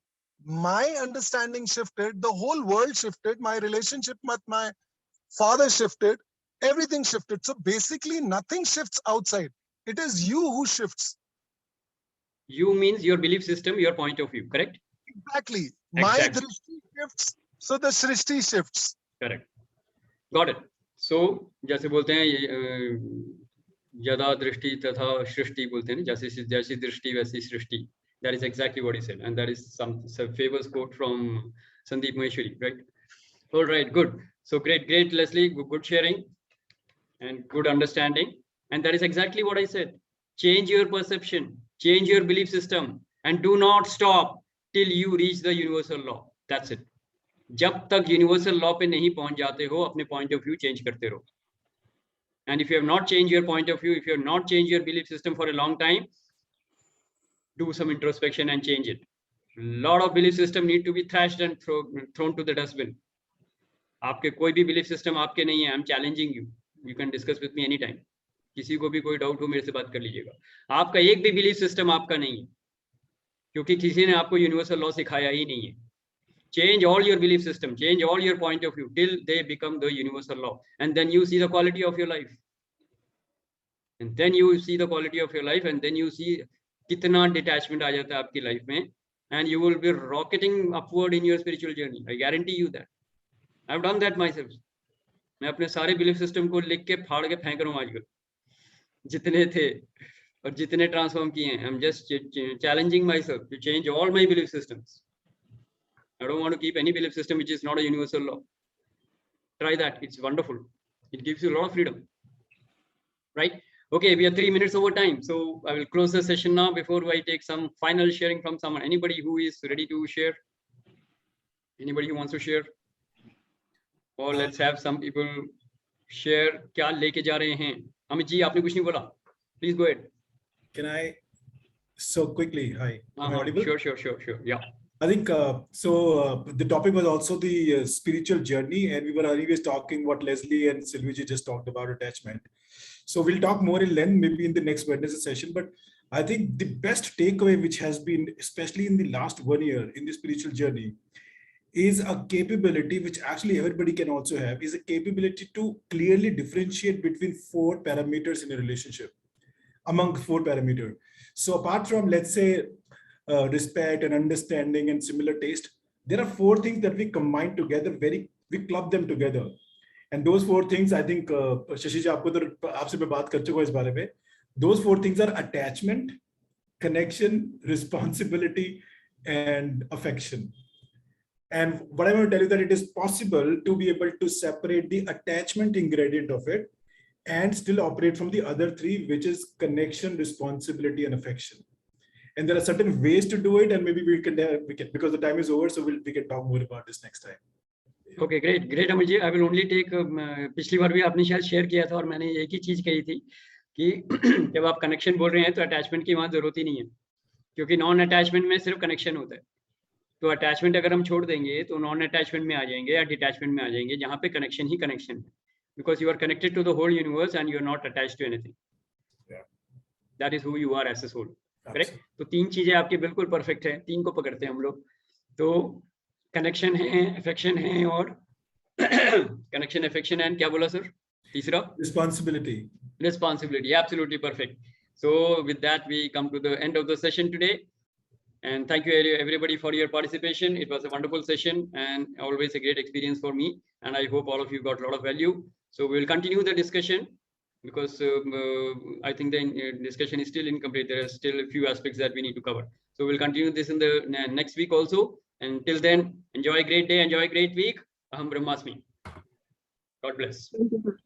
G: my understanding shifted, the whole world shifted, my relationship with my father shifted, everything shifted. So basically nothing shifts outside. It is you who shifts.
A: You means your belief system, your point of view, correct?
G: Exactly. My drishti shifts, so the srishti shifts.
A: Correct. Got it. So, जैसे बोलते हैं यदा दृष्टि तथा सृष्टि बोलते हैं, जैसी दृष्टि वैसी सृष्टि. That is exactly what he said, and that is some famous quote from Sandeep Maheshwari, right? All right, good. So great, Leslie, good sharing and good understanding. And that is exactly what I said. Change your perception, change your belief system, and do not stop till you reach the universal law. That's it. जब तक universal law पे नहीं पहुंच जाते हो, अपने point of view change करते रहो. And if you have not changed your point of view, if you have not changed your belief system for a long time, do some introspection and change it. A lot of belief system need to be thrashed and thrown to the dustbin. आपके कोई भी belief system आपके नहीं है. I'm challenging you. You can discuss with me anytime. किसी को भी कोई डाउट हो मेरे से बात कर लीजिएगा. आपका एक भी belief system आपका नहीं है, क्योंकि किसी ने आपको universal law सिखाया ही नहीं है. Change all your belief system, change all your point of view till they become the universal law, and then you see the quality of your life. And then you see the quality of your life, and then you see कितना detachment आ जाता है आपकी life में, and you will be rocketing upward in your spiritual journey. I guarantee you that. I've done that myself. मैं अपने सारे belief system को लिख के फाड़ के फेंक रहा हूँ आजकल, जितने थे और जितने ट्रांसफॉर्म किए हैं. I'm just challenging myself to change all my belief systems. I don't want to keep any belief system which is not a universal law. Try that. It's wonderful. It gives you a lot of freedom. Right? Okay, we are 3 minutes over time. So I will close the session now before I take some final sharing from someone. Anybody who is ready to share? Anybody who wants to share? Or let's have some people share. क्या लेके जा रहे हैं? अमित जी, आपने कुछ नहीं बोला. Please go ahead.
H: Can I, so quickly, hi. Am I audible?
A: Sure. Yeah.
H: I think, the topic was also the spiritual journey, and we were anyways talking what Leslie and Sylvie just talked about, attachment. So we'll talk more in length maybe in the next Wednesday session, but I think the best takeaway which has been, especially in the last 1 year in the spiritual journey, is a capability which actually everybody can also have, is a capability to clearly differentiate between 4 parameters in a relationship, among 4 parameters. So apart from, let's say, respect and understanding and similar taste, there are 4 things that we combine together, we club them together. And those 4 things, I think, Shashi ji, aapse मैं बात कर चुका हूं इस बारे में. Those 4 things are attachment, connection, responsibility, and affection. And what I want to tell you that it is possible to be able to separate the attachment ingredient of it and still operate from the other 3, which is connection, responsibility, and affection. And there are certain ways to do it, and maybe we can because the time is over, so we can talk more about this next time.
A: Okay, great Amit ji. I will only take पिछली बार भी आपने शायद share किया था और मैंने एक ही चीज कही थी कि जब आप कनेक्शन बोल रहे हैं तो अटैचमेंट की वहां जरूरत ही नहीं है, क्योंकि नॉन अटैचमेंट में सिर्फ कनेक्शन होता है. तो अटैचमेंट अगर हम छोड़ देंगे तो नॉन अटैचमेंट में आ जाएंगे या डिटैचमेंट में आ जाएंगे, जहाँ पे कनेक्शन ही कनेक्शन है, because you are connected to the whole universe and you are not attached to anything. That is who you are as a soul. Correct? तो 3 चीजें आपकी बिल्कुल परफेक्ट है, 3 को पकड़ते हैं हम लोग. तो कनेक्शन है, अफेक्शन है, और कनेक्शन, अफेक्शन एंड क्या बोला सर तीसरा? Responsibility. Absolutely perfect. So with that we come to the end of the session today, and thank you everybody for your participation. It was a wonderful session and always a great experience for me, and I hope all of you got a lot of value. So we will continue the discussion because I think the discussion is still incomplete. There are still a few aspects that we need to cover. So we'll continue this in the next week also. And till then, enjoy a great day, enjoy a great week. Aham Brahmasmi. God bless.
B: Thank you.